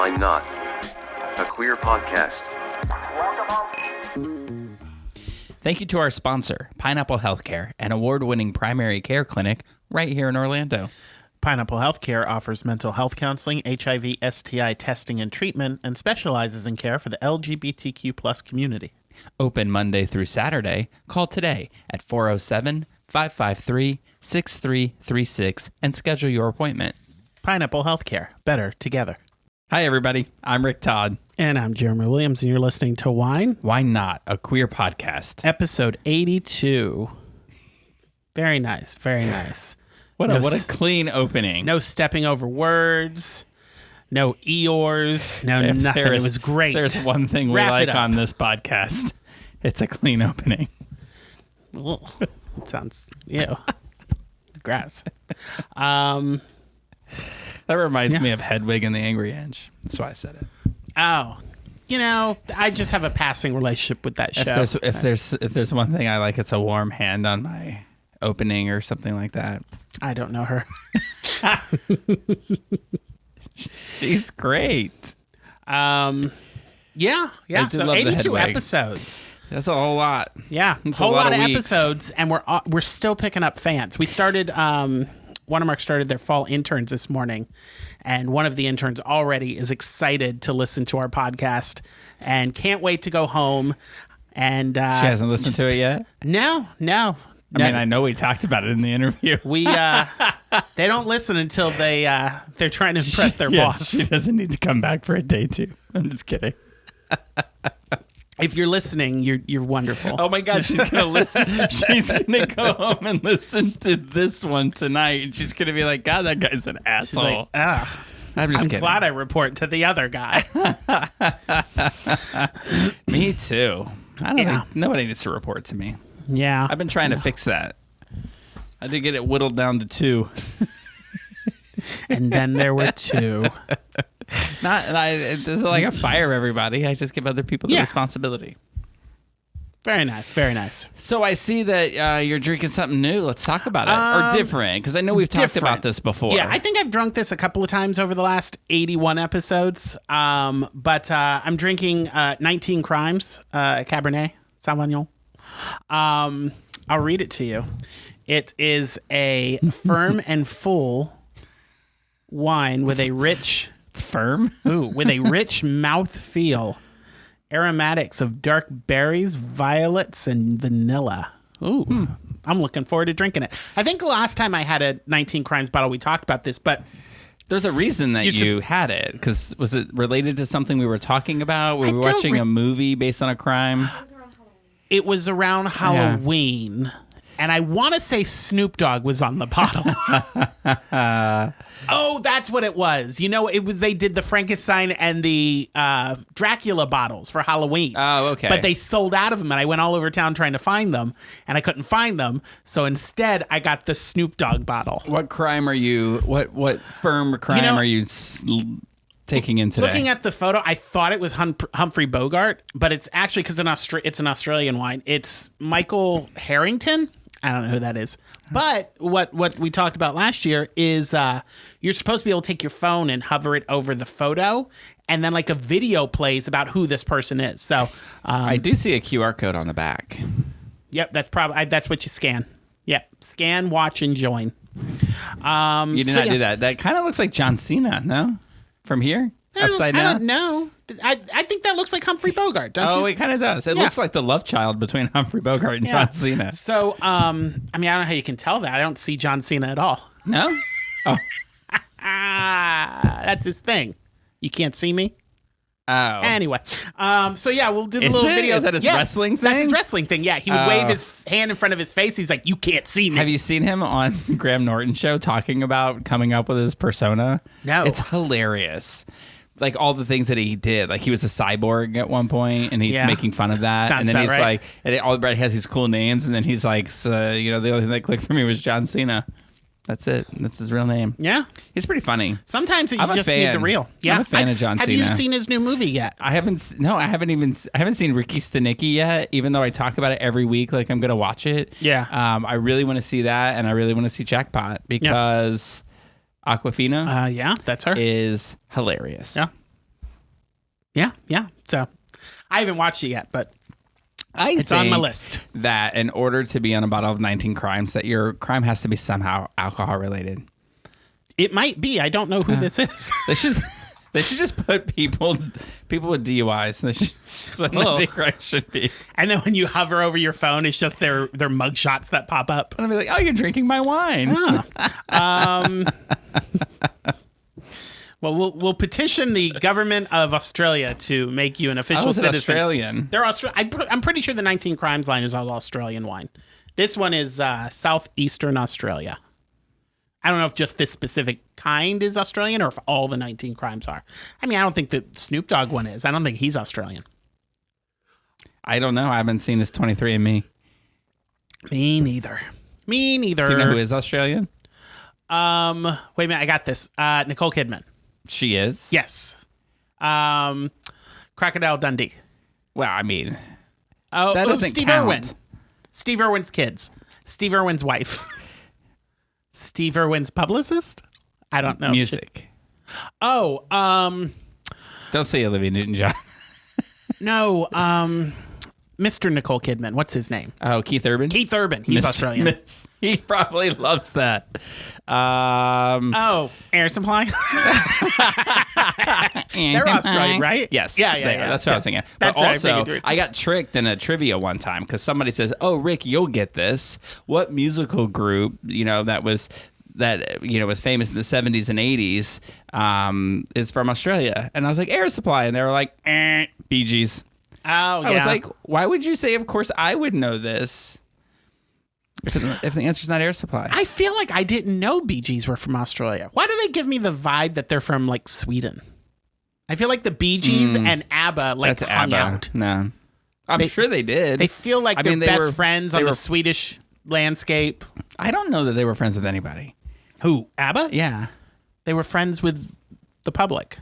Why Not? A queer podcast. Thank you to our sponsor, Pineapple Healthcare, an award-winning primary care clinic right here in Orlando. Pineapple Healthcare offers mental health counseling, HIV, STI testing and treatment, and specializes in care for the LGBTQ plus community. Open Monday through Saturday. Call today at 407-553-6336 and schedule your appointment. Pineapple Healthcare. Better together. Hi, everybody. I'm Rick Todd. And I'm Jeremy Williams, and you're listening to Wine. Why Not? A queer podcast. Episode 82. Very nice. Very nice. What a clean opening. No stepping over words. No Eeyores. No nothing. It was great. There's one thing we like on this podcast. It's a clean opening. It sounds, gross. That reminds me of Hedwig and the Angry Inch. That's why I said it. Oh, I just have a passing relationship with that show. If there's one thing I like, it's a warm hand on my opening or something like that. I don't know her. She's great. Yeah. So 82 episodes. That's a whole lot. Yeah, a whole lot of episodes, and we're still picking up fans. We started. Watermark started their fall interns this morning, and one of the interns already is excited to listen to our podcast and can't wait to go home. And she hasn't listened to it yet? No. I mean, I know we talked about it in the interview. We they don't listen until they're trying to impress their boss. She doesn't need to come back for a day two. I'm just kidding. If you're listening, you're wonderful. Oh my God, she's gonna listen. She's gonna go home and listen to this one tonight, and she's gonna be like, "God, that guy's an asshole." She's like, I'm kidding. Glad I report to the other guy. Me too. I don't think nobody needs to report to me. Yeah, I've been trying to fix that. I did get it whittled down to 2. And then there were 2. This is like a fire everybody. I just give other people the responsibility. Very nice. Very nice. So I see that you're drinking something new. Let's talk about it. Or different, because I know we've talked about this before. Yeah, I think I've drunk this a couple of times over the last 81 episodes. But I'm drinking 19 Crimes Cabernet Sauvignon. I'll read it to you. It is a firm and full wine with a rich... It's firm? with a rich mouth feel. Aromatics of dark berries, violets, and vanilla. Ooh, I'm looking forward to drinking it. I think the last time I had a 19 Crimes bottle, we talked about this, but... There's a reason that you had it, because was it related to something we were talking about? Were we watching a movie based on a crime? It was around Halloween. Yeah. And I want to say Snoop Dogg was on the bottle. Oh, that's what it was. They did the Frankenstein and the Dracula bottles for Halloween. Oh, okay. But they sold out of them, and I went all over town trying to find them, and I couldn't find them. So instead, I got the Snoop Dogg bottle. What crime are you? What firm crime are you taking in today? Looking at the photo, I thought it was Humphrey Bogart, but it's actually because it's an Australian wine. It's Michael Harrington. I don't know who that is. But what we talked about last year is you're supposed to be able to take your phone and hover it over the photo, and then like a video plays about who this person is. So I do see a QR code on the back. Yep, that's what you scan. Yep, scan, watch, and join. You did not do that. That kind of looks like John Cena, no? From here? Upside down? I don't know. I think that looks like Humphrey Bogart, don't you? Oh, it kind of does. It looks like the love child between Humphrey Bogart and John Cena. So, I don't know how you can tell that. I don't see John Cena at all. No? Oh. That's his thing. You can't see me? Oh. Anyway, we'll do the little video. Is that his wrestling thing? That's his wrestling thing, yeah. He would wave his hand in front of his face. He's like, you can't see me. Have you seen him on Graham Norton show talking about coming up with his persona? No. It's hilarious. Like all the things that he did. Like he was a cyborg at one point, and he's making fun of that. Sounds and then he's right. like, and everybody has these cool names, and then he's like, the only thing that clicked for me was John Cena. That's it. That's his real name. Yeah. He's pretty funny. Sometimes you just need the real. Yeah. I'm a fan of John Cena. Have you seen his new movie yet? I haven't seen Ricky Stenicki yet, even though I talk about it every week. Like I'm going to watch it. Yeah. I really want to see that, and I really want to see Jackpot because Aquafina that's her. is hilarious. Yeah. Yeah. So I haven't watched it yet, but It's on my list. That in order to be on a bottle of 19 crimes, that your crime has to be somehow alcohol related. It might be. I don't know who this is. They should just put people with DUIs. That's what the crime should be. And then when you hover over your phone, it's just their mug shots that pop up. And I'll be like, oh, you're drinking my wine. Well, we'll petition the government of Australia to make you an official citizen. Australian. They're I'm pretty sure the 19 Crimes line is all Australian wine. This one is southeastern Australia. I don't know if just this specific kind is Australian or if all the 19 Crimes are. I mean, I don't think the Snoop Dogg one is. I don't think he's Australian. I don't know. I haven't seen this 23andMe. Me neither. Do you know who is Australian? Wait a minute. I got this. Nicole Kidman. She is? Yes. Crocodile Dundee. Well, I mean, Oh, that doesn't Steve count. Irwin. Steve Irwin's kids. Steve Irwin's wife. Steve Irwin's publicist? I don't know. Music. Oh, Don't say Olivia Newton-John. no, Mr. Nicole Kidman. What's his name? Oh, Keith Urban? Keith Urban. He's Australian. He probably loves that. Oh, Air Supply? They're Australian, right? Yes. Yeah. That's what I was thinking. That's but what I also, figured you were I got tricked in a trivia one time because somebody says, "Oh, Rick, you'll get this. What musical group, was famous in the 70s and 80s, is from Australia?" And I was like, Air Supply. And they were like, Bee Gees. Oh, yeah. I was like, why would you say, of course I would know this? If the answer's not Air Supply. I feel like I didn't know Bee Gees were from Australia. Why do they give me the vibe that they're from, like, Sweden? I feel like the Bee Gees and ABBA, That's hung ABBA. out. No. I'm sure they did. They feel like they're best friends on they the were- Swedish landscape. I don't know that they were friends with anybody. Who? ABBA? Yeah. They were friends with the public.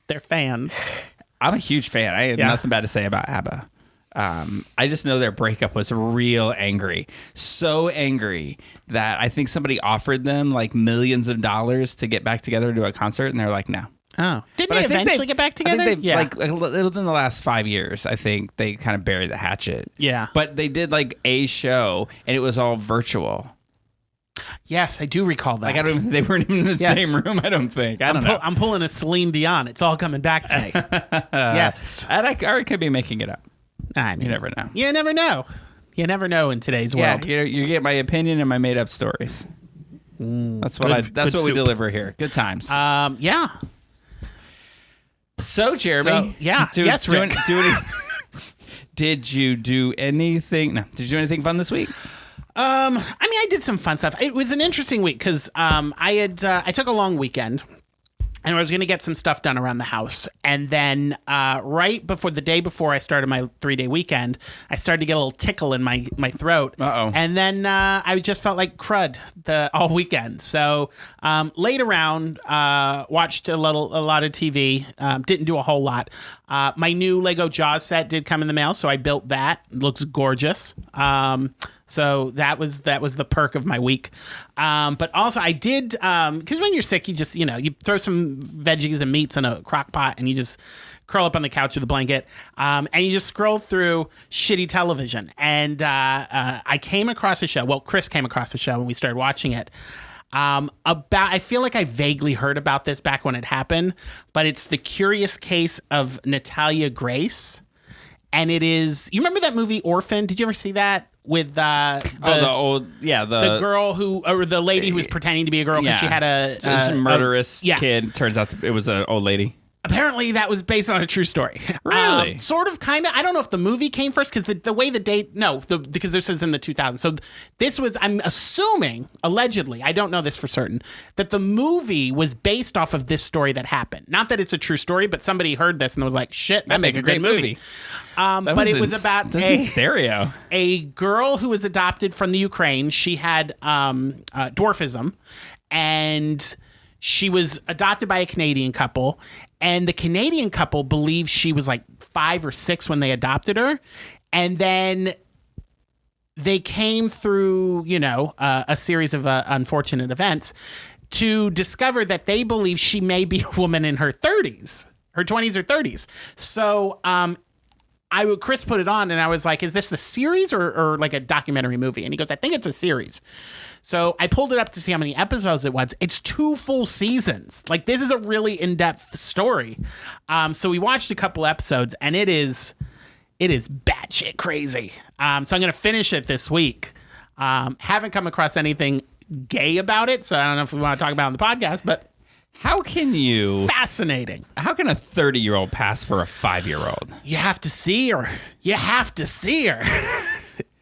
They're fans. I'm a huge fan. I had nothing bad to say about ABBA. I just know their breakup was real angry. So angry that I think somebody offered them like millions of dollars to get back together to do a concert, and they're like, no. Oh. Didn't But they I think eventually get back together? I think like within the last 5 years, I think they kind of buried the hatchet. Yeah. But they did like a show, and it was all virtual. Yes, I do recall that. Like I don't even, they weren't even in the same room. I don't think. I don't know. I'm pulling a Celine Dion. It's all coming back to me. Yes. I could be making it up. I mean, You never know. You never know. You never know in today's world. Yeah, you get my opinion and my made up stories. That's what good we soup. deliver here. Good times. Yeah. So Jeremy, So, yeah. Yes, Rick. Did you do anything? No. Did you do anything fun this week? I mean, I did some fun stuff. It was an interesting week because I took a long weekend and I was going to get some stuff done around the house. And then right before the day before I started my 3-day weekend, I started to get a little tickle in my throat. Uh-oh. And then I just felt like crud all weekend. So laid around, watched a lot of TV, didn't do a whole lot. My new Lego Jaws set did come in the mail, so I built that. It looks gorgeous. So that was the perk of my week. But also I did, because when you're sick, you just, you throw some veggies and meats in a crock pot and you just curl up on the couch with a blanket. And you just scroll through shitty television. And I came across a show. Well, Chris came across the show when we started watching it. I feel like I vaguely heard about this back when it happened, but it's The Curious Case of Natalia Grace. And it is, you remember that movie Orphan? Did you ever see that? With the girl the lady who was pretending to be a girl because she had a murderous kid. Turns out it was an old lady. Apparently, that was based on a true story. Really? Sort of, kind of. I don't know if the movie came first because the way the date. No, because this is in the 2000s. So this was. I'm assuming, allegedly, I don't know this for certain, that the movie was based off of this story that happened. Not that it's a true story, but somebody heard this and was like, "Shit, that'd make a great movie." But it was about stereo. A girl who was adopted from the Ukraine. She had dwarfism, and she was adopted by a Canadian couple, and the Canadian couple believed she was like 5 or 6 when they adopted her. And then they came through, a series of unfortunate events to discover that they believe she may be a woman in her 30s. her 20s or 30s. So Chris put it on, and I was like, is this the series or like a documentary movie? And he goes, I think it's a series. So I pulled it up to see how many episodes it was. It's 2 full seasons. Like, this is a really in-depth story. So we watched a couple episodes, and it is batshit crazy. So I'm going to finish it this week. Haven't come across anything gay about it, so I don't know if we want to talk about it on the podcast, but How can you... fascinating. How can a 30-year-old pass for a 5-year-old? You have to see her. You have to see her.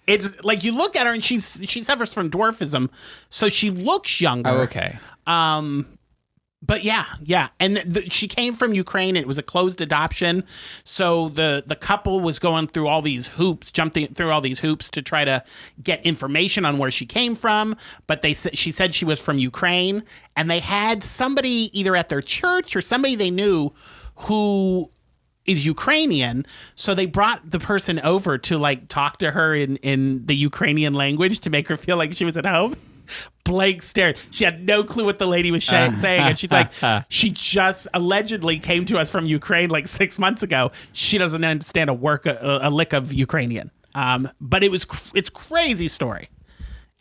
It's like you look at her and she suffers from dwarfism, so she looks younger. Oh, okay. But yeah. And she came from Ukraine. And it was a closed adoption. So the couple was going through all these hoops, jumping through all these hoops to try to get information on where she came from. But she said she was from Ukraine. And they had somebody either at their church or somebody they knew who is Ukrainian. So they brought the person over to like talk to her in the Ukrainian language to make her feel like she was at home. Blank stare. She had no clue what the lady was saying, and she's like, she just allegedly came to us from Ukraine like 6 months ago. She doesn't understand a lick of Ukrainian. But it's crazy story.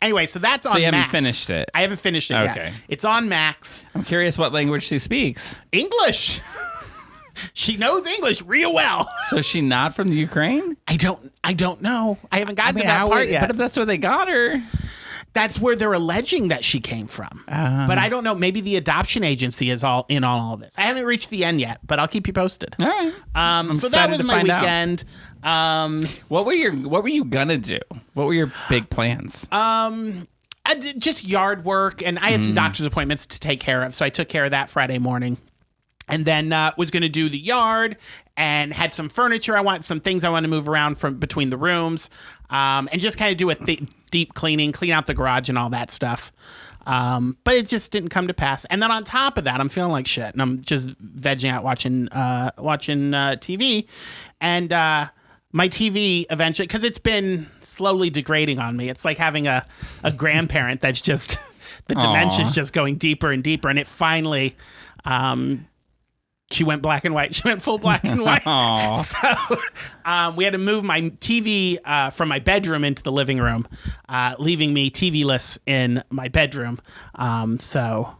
Anyway, so that's on Max. So you haven't finished it? I haven't finished it yet. It's on Max. I'm curious what language she speaks. English. She knows English real well. So is she not from the Ukraine? I don't know. I haven't gotten to that part yet. But if that's where they got her... That's where they're alleging that she came from. But I don't know. Maybe the adoption agency is all in on all of this. I haven't reached the end yet, but I'll keep you posted. All right. So that was my weekend. What were you gonna do? What were your big plans? I did just yard work, and I had some doctor's appointments to take care of, so I took care of that Friday morning. And then was going to do the yard and had some furniture. Some things I want to move around from between the rooms, and just kind of do a deep clean out the garage and all that stuff. But it just didn't come to pass. And then on top of that, I'm feeling like shit, and I'm just vegging out watching TV, and my TV eventually, because it's been slowly degrading on me. It's like having a grandparent that's just the dementia's just going deeper and deeper, and it finally. She went black and white. She went full black and white. So we had to move my TV from my bedroom into the living room, leaving me TV-less in my bedroom. So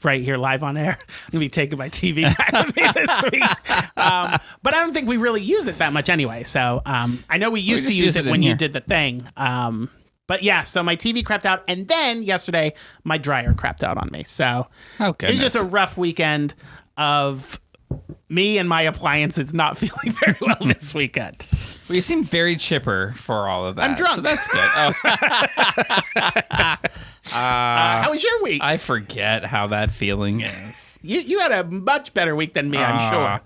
right here live on air, I'm going to be taking my TV back with me this week. But I don't think we really use it that much anyway. So I know we used to use it when you did the thing. But yeah, so my TV crapped out, and then yesterday my dryer crapped out on me. So it's just a rough weekend of me and my appliances not feeling very well this weekend. Well, you seem very chipper for all of that. I'm drunk. So that's good. How was your week? I forget how that feeling is. You had a much better week than me, I'm sure.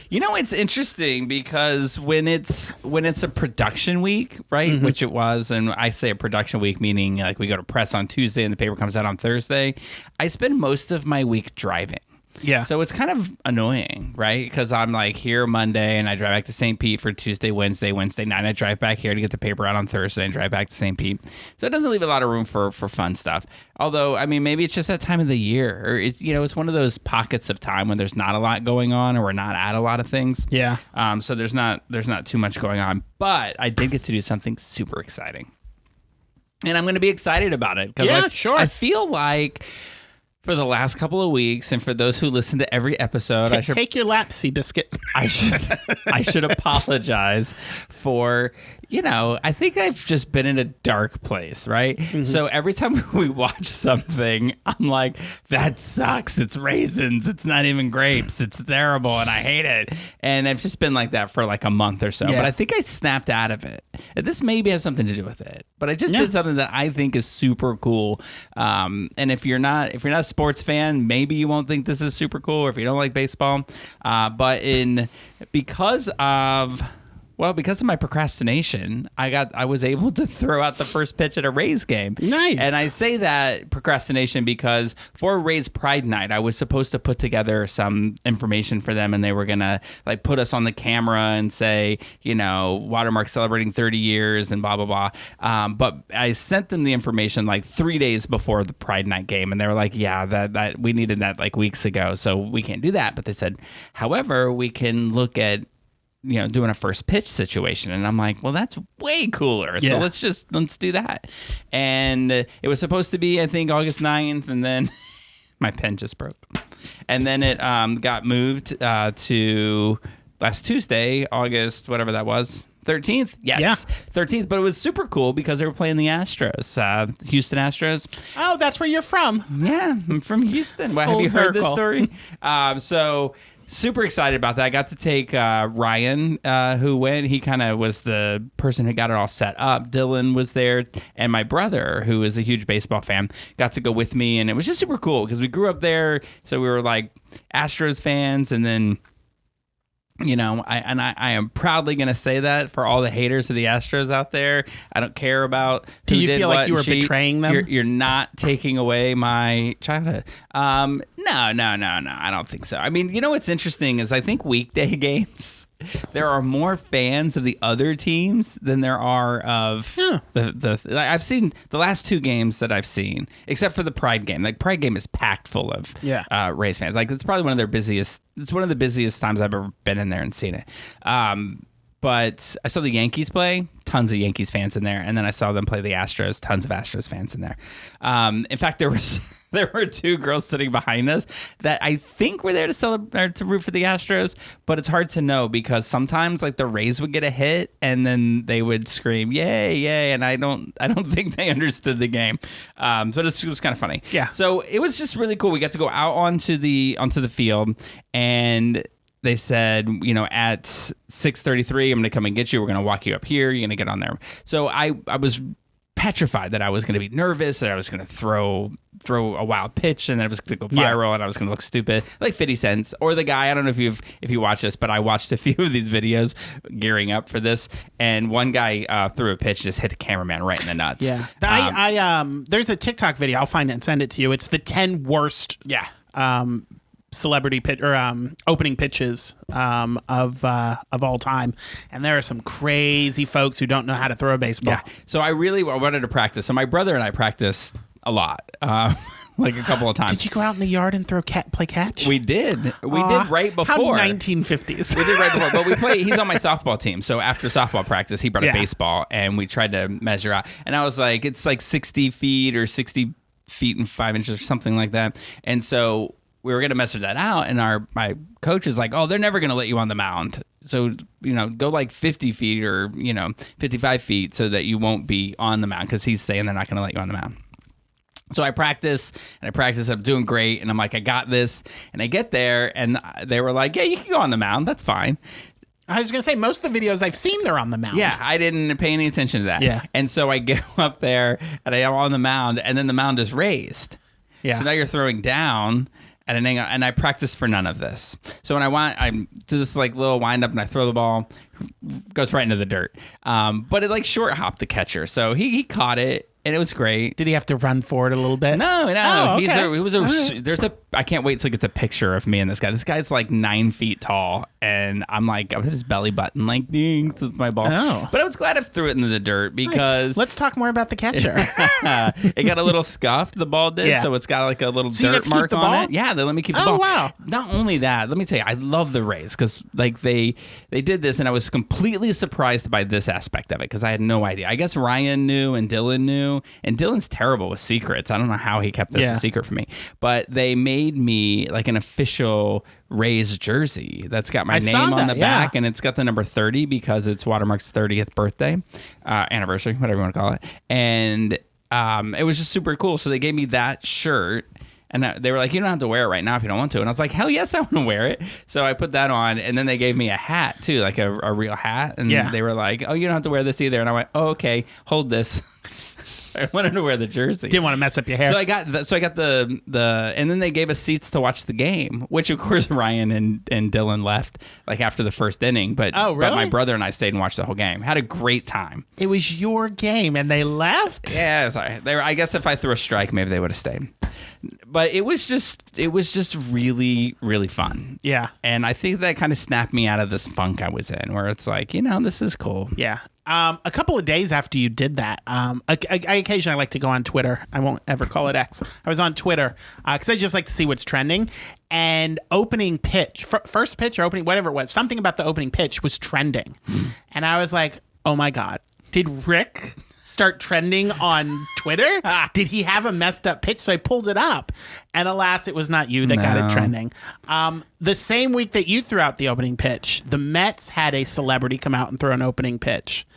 You know, it's interesting because when it's a production week, right, which it was, and I say a production week meaning like we go to press on Tuesday and the paper comes out on Thursday, I spend most of my week driving. Yeah. So it's kind of annoying, right? Because I'm like here Monday and I drive back to St. Pete for Tuesday, Wednesday night. I drive back here to get the paper out on Thursday and drive back to St. Pete. So it doesn't leave a lot of room for fun stuff. Although, I mean, maybe it's just that time of the year, or it's one of those pockets of time when there's not a lot going on, or we're not at a lot of things. Yeah. So there's not too much going on. But I did get to do something super exciting, and I'm going to be excited about it because sure. I feel like. For the last couple of weeks, and for those who listen to every episode, I should take your lap, Seabiscuit. I should apologize for, I think I've just been in a dark place, right? Mm-hmm. So every time we watch something, I'm like, that sucks. It's raisins. It's not even grapes. It's terrible, and I hate it. And I've just been like that for like a month or so. Yeah. But I think I snapped out of it. And this maybe has something to do with it. But I just did something that I think is super cool. And if you're not a sports fan, maybe you won't think this is super cool, or if you don't like baseball. But because of Well, because of my procrastination, I was able to throw out the first pitch at a Rays game. Nice. And I say that procrastination because for Rays Pride Night, I was supposed to put together some information for them, and they were gonna like put us on the camera and say, Watermark celebrating 30 years and blah blah blah. But I sent them the information like 3 days before the Pride Night game, and they were like, "Yeah, that we needed that like weeks ago, so we can't do that." But they said, "However, we can look at." Doing a first pitch situation. And I'm like, well, that's way cooler. So let's do that. And it was supposed to be, I think, August 9th. And then my pen just broke. And then it got moved to last Tuesday, August, whatever that was. 13th? Yes. Yeah. 13th. But it was super cool because they were playing the Astros, Houston Astros. Oh, that's where you're from. Yeah, I'm from Houston. Have you heard this story? So super excited about that. I got to take Ryan, who went. He kind of was the person who got it all set up. Dylan was there, and my brother, who is a huge baseball fan, got to go with me, and it was just super cool because we grew up there, so we were like Astros fans, and then. I am proudly going to say that for all the haters of the Astros out there. I don't care about who Do you did feel what like you were and cheat. betraying them? You're not taking away my childhood. No. I don't think so. I mean, what's interesting is I think weekday games, there are more fans of the other teams than there are of I've seen the last two games that I've seen, except for the Pride game. Like Pride game is packed full of Rays fans. Like it's probably one of their busiest. It's one of the busiest times I've ever been in there and seen it. But I saw the Yankees play, tons of Yankees fans in there, and then I saw them play the Astros, tons of Astros fans in there. In fact, there were two girls sitting behind us that I think were there to celebrate or to root for the Astros, but it's hard to know because sometimes like the Rays would get a hit and then they would scream "yay, yay," and I don't think they understood the game. So it was kind of funny. Yeah. So it was just really cool. We got to go out onto the field and. They said, at 6:33, I'm going to come and get you. We're going to walk you up here. You're going to get on there. So I was petrified that I was going to be nervous, that I was going to throw a wild pitch, and that it was going to go viral, and I was going to look stupid, like 50 Cent or the guy. I don't know if you watch this, but I watched a few of these videos gearing up for this, and one guy threw a pitch, just hit a cameraman right in the nuts. Yeah, there's a TikTok video. I'll find it and send it to you. It's the 10 worst. Yeah. Celebrity pitch or opening pitches of all time, and there are some crazy folks who don't know how to throw a baseball. Yeah. So I really wanted to practice. So my brother and I practiced a lot, like a couple of times. Did you go out in the yard and play catch? We did. We did right before. How 1950s. We did right before, but we played. He's on my softball team, so after softball practice, he brought a baseball, and we tried to measure out. And I was like, it's like 60 feet or 60 feet and 5 inches or something like that. And so. We were going to measure that out, and my coach is like, "Oh, they're never going to let you on the mound. So, go like 50 feet or, 55 feet so that you won't be on the mound," because he's saying they're not going to let you on the mound. So I practice, I'm doing great, and I'm like, I got this. And I get there, and they were like, "Yeah, you can go on the mound. That's fine." I was going to say, most of the videos I've seen, they're on the mound. Yeah, I didn't pay any attention to that. Yeah. And so I go up there, and I am on the mound, and then the mound is raised. Yeah. So now you're throwing down. And I practice for none of this. So when I do this like little wind up and I throw the ball, goes right into the dirt. But it like short hopped the catcher, so he caught it. And it was great. Did he have to run for it a little bit? No. Oh, okay. I can't wait to get the picture of me and this guy. This guy's like 9 feet tall, and I'm like, I'm his belly button, like, ding, with my ball. Oh. But I was glad I threw it into the dirt because. Nice. Let's talk more about the catcher. It got a little scuffed, the ball did, so it's got like a little dirt mark on it. Yeah, they let me keep the ball. Oh, wow. Not only that, let me tell you, I love the Rays because like they did this, and I was completely surprised by this aspect of it because I had no idea. I guess Ryan knew and Dylan knew, and Dylan's terrible with secrets. I don't know how he kept this a secret from me, but they made me like an official Rays jersey that's got my name on the back, and it's got the number 30 because it's Watermark's 30th birthday, anniversary, whatever you want to call it. And it was just super cool. So they gave me that shirt, and they were like, "You don't have to wear it right now if you don't want to." And I was like, "Hell yes, I want to wear it." So I put that on, and then they gave me a hat too, like a real hat. And they were like, "Oh, you don't have to wear this either." And I went, "Oh, okay, hold this." I wanted to wear the jersey. Didn't want to mess up your hair. So I got the and then they gave us seats to watch the game, which of course Ryan and Dylan left like after the first inning. But Oh, really? But my brother and I stayed and watched the whole game. Had a great time. It was your game, and they left. Yeah, sorry. They were, I guess if I threw a strike, maybe they would have stayed. But it was just really, really fun. Yeah. And I think that kind of snapped me out of this funk I was in, where it's like, this is cool. Yeah. A couple of days after you did that, I occasionally like to go on Twitter. I won't ever call it X. I was on Twitter because I just like to see what's trending. And opening pitch, first pitch or opening, whatever it was, something about the opening pitch was trending. And I was like, oh my God, did Rick start trending on Twitter? Did he have a messed up pitch? So I pulled it up, and alas, it was not you that got it trending. The same week that you threw out the opening pitch, the Mets had a celebrity come out and throw an opening pitch,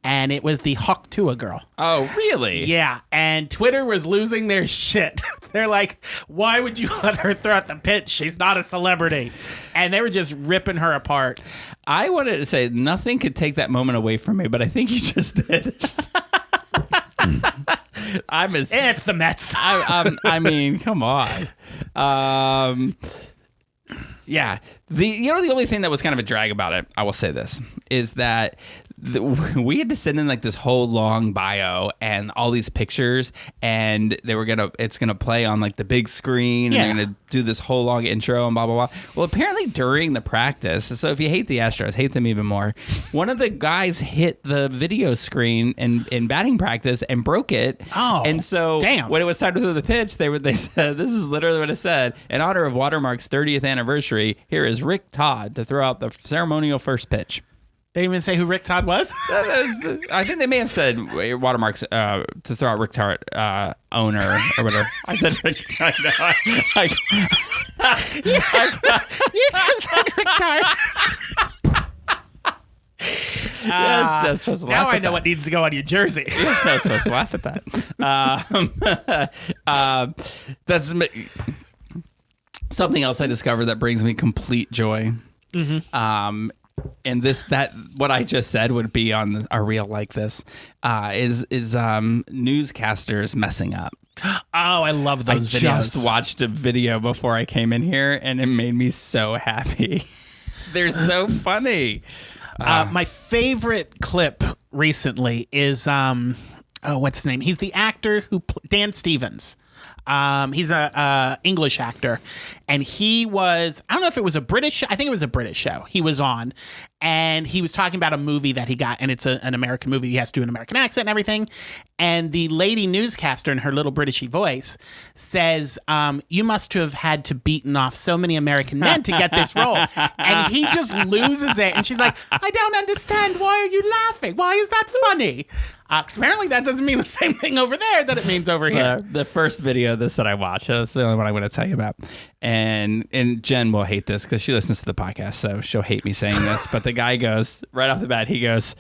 and it was the Hawk Tua girl. Oh, really? Yeah, and Twitter was losing their shit. They're like, why would you let her throw out the pitch? She's not a celebrity. And they were just ripping her apart. I wanted to say nothing could take that moment away from me, but I think you just did. It's the Mets. I mean, come on. Yeah. The only thing that was kind of a drag about it, I will say this, is that we had to send in like this whole long bio and all these pictures, and it's gonna play on like the big screen, and they're gonna do this whole long intro and blah blah blah. Well, apparently during the practice, so if you hate the Astros, hate them even more. One of the guys hit the video screen in batting practice and broke it. Oh, and so damn. When it was time to throw the pitch, they said, this is literally what it said: in honor of Watermark's 30th anniversary, here is Rick Todd to throw out the ceremonial first pitch. They didn't even say who Rick Todd was? I think they may have said Watermark's to throw out Rick Todd owner or whatever. I said Rick. I know. You just said Rick Todd. That's supposed to laugh now I at know that. what needs to go on your jersey. That's supposed to laugh at that. That's something else I discovered that brings me complete joy. Mm-hmm. And what I just said would be on a reel like this is newscasters messing up. Oh, I love those videos. I just watched a video before I came in here, and it made me so happy. They're so funny. My favorite clip recently is what's his name? He's the actor who Dan Stevens. He's a English actor, and he was, I don't know if it was a British, I think it was a British show he was on, and he was talking about a movie that he got, and it's an American movie. He has to do an American accent and everything. And the lady newscaster in her little Britishy voice says, you must have had to beaten off so many American men to get this role. And he just loses it. And she's like, I don't understand. Why are you laughing? Why is that funny? 'Cause apparently that doesn't mean the same thing over there that it means over here. The first video of this that I watched, that's the only one I'm going to tell you about. And Jen will hate this because she listens to the podcast, so she'll hate me saying this. But the guy goes, right off the bat, he goes,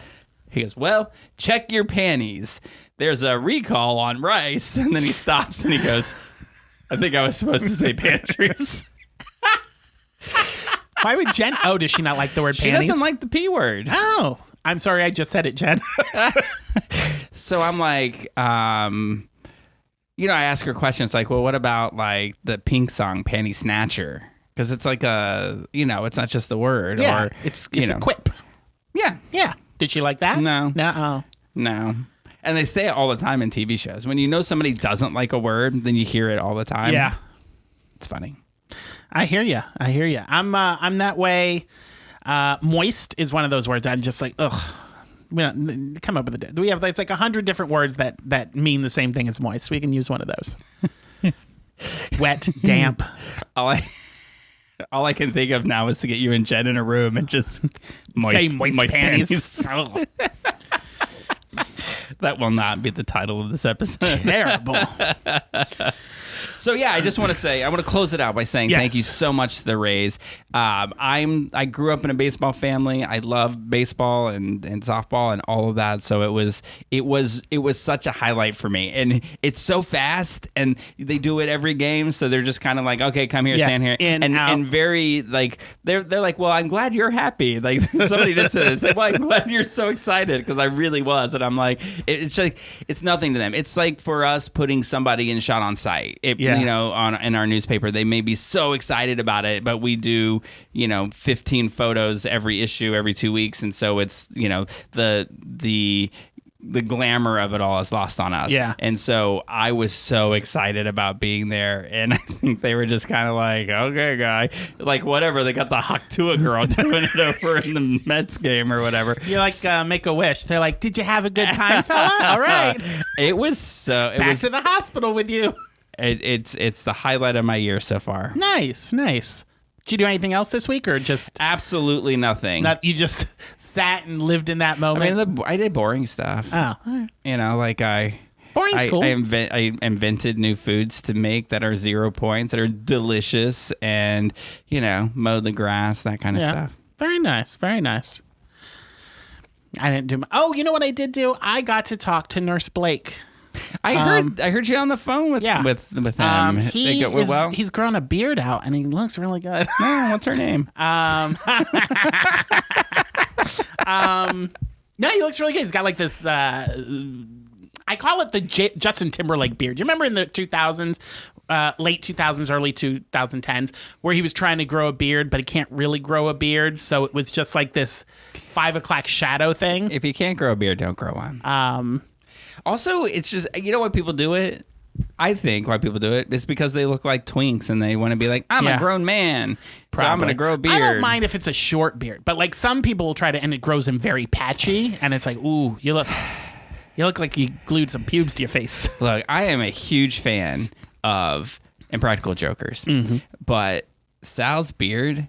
well, check your panties. There's a recall on rice. And then he stops and he goes, I think I was supposed to say pantries. Why would Jen? Oh, does she not like the word She panties? doesn't like the P word. Oh, I'm sorry. I just said it, Jen. So I'm like, I ask her questions like, well, what about like the Pink song, Panty Snatcher? Because it's like it's not just the word. Yeah, or it's a quip. Yeah. Yeah. Did she like that? No. No. No. And they say it all the time in TV shows. When you know somebody doesn't like a word, then you hear it all the time. Yeah. It's funny. I hear you. I'm that way. Moist is one of those words I'm just like, ugh. We don't come up with it. We have it's like 100 different words that mean the same thing as moist. We can use one of those. Wet, damp. All I can think of now is to get you and Jen in a room and just say moist panties. That will not be the title of this episode. Terrible. So yeah, I just want to say, I want to close it out by saying Yes. thank you so much to the Rays. I grew up in a baseball family. I love baseball and softball and all of that. So it was such a highlight for me. And it's so fast, and they do it every game. So they're just kind of like, okay, come here, stand here, and very like they're like, well, I'm glad you're happy. Like somebody just said, it's like, well, I'm glad you're so excited, because I really was, and I'm like, it's like it's nothing to them. It's like for us putting somebody in shot on site. You know, in our newspaper, they may be so excited about it, but we do 15 photos every issue every 2 weeks, and so it's the glamour of it all is lost on us. Yeah. And so I was so excited about being there, and I think they were just kind of like, okay, guy, like whatever. They got the Haktua girl doing it over in the Mets game or whatever. You like Make a Wish. They're like, did you have a good time, fella? All right. It was so. Back to the hospital with you. It's the highlight of my year so far. Nice. Did you do anything else this week, or just absolutely nothing? You just sat and lived in that moment? I mean, I did boring stuff. Oh, all right. Like Boring's cool. I invented new foods to make that are 0 points, that are delicious, and mow the grass, that kind of stuff. Very nice. Very nice. I didn't do. You know what I did do? I got to talk to Nurse Blake. I heard you on the phone with him. He's grown a beard out, and he looks really good. What's her name? No, he looks really good. He's got like this. I call it the Justin Timberlake beard. Do you remember in the 2000s, late 2000s, early 2010s, where he was trying to grow a beard, but he can't really grow a beard, so it was just like this 5 o'clock shadow thing. If you can't grow a beard, don't grow one. Also, it's just, why people do it? I think why people do it is because they look like twinks and they want to be like, I'm a grown man, so I'm going to grow a beard. I don't mind if it's a short beard, but like some people will try to, and it grows in very patchy, and it's like, ooh, you look like you glued some pubes to your face. Look, I am a huge fan of Impractical Jokers, but Sal's beard,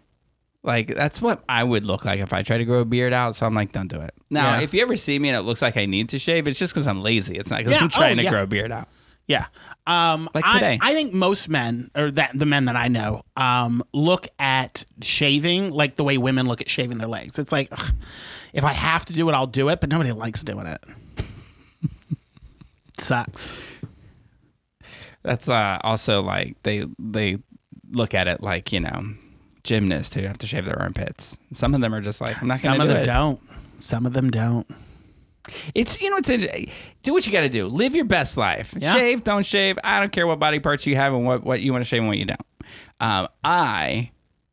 like, that's what I would look like if I tried to grow a beard out. So I'm like, don't do it. Now, if you ever see me and it looks like I need to shave, it's just because I'm lazy. It's not because I'm trying to grow a beard out. Yeah. Like today. I think most men, or the men that I know, look at shaving like the way women look at shaving their legs. It's like, ugh, if I have to do it, I'll do it, but nobody likes doing it. It sucks. That's also like they look at it like, gymnasts who have to shave their armpits. Some of them are just like, I'm not going to do it. Some of them don't. It's, do what you got to do. Live your best life. Yeah. Shave, don't shave. I don't care what body parts you have and what you want to shave and what you don't. I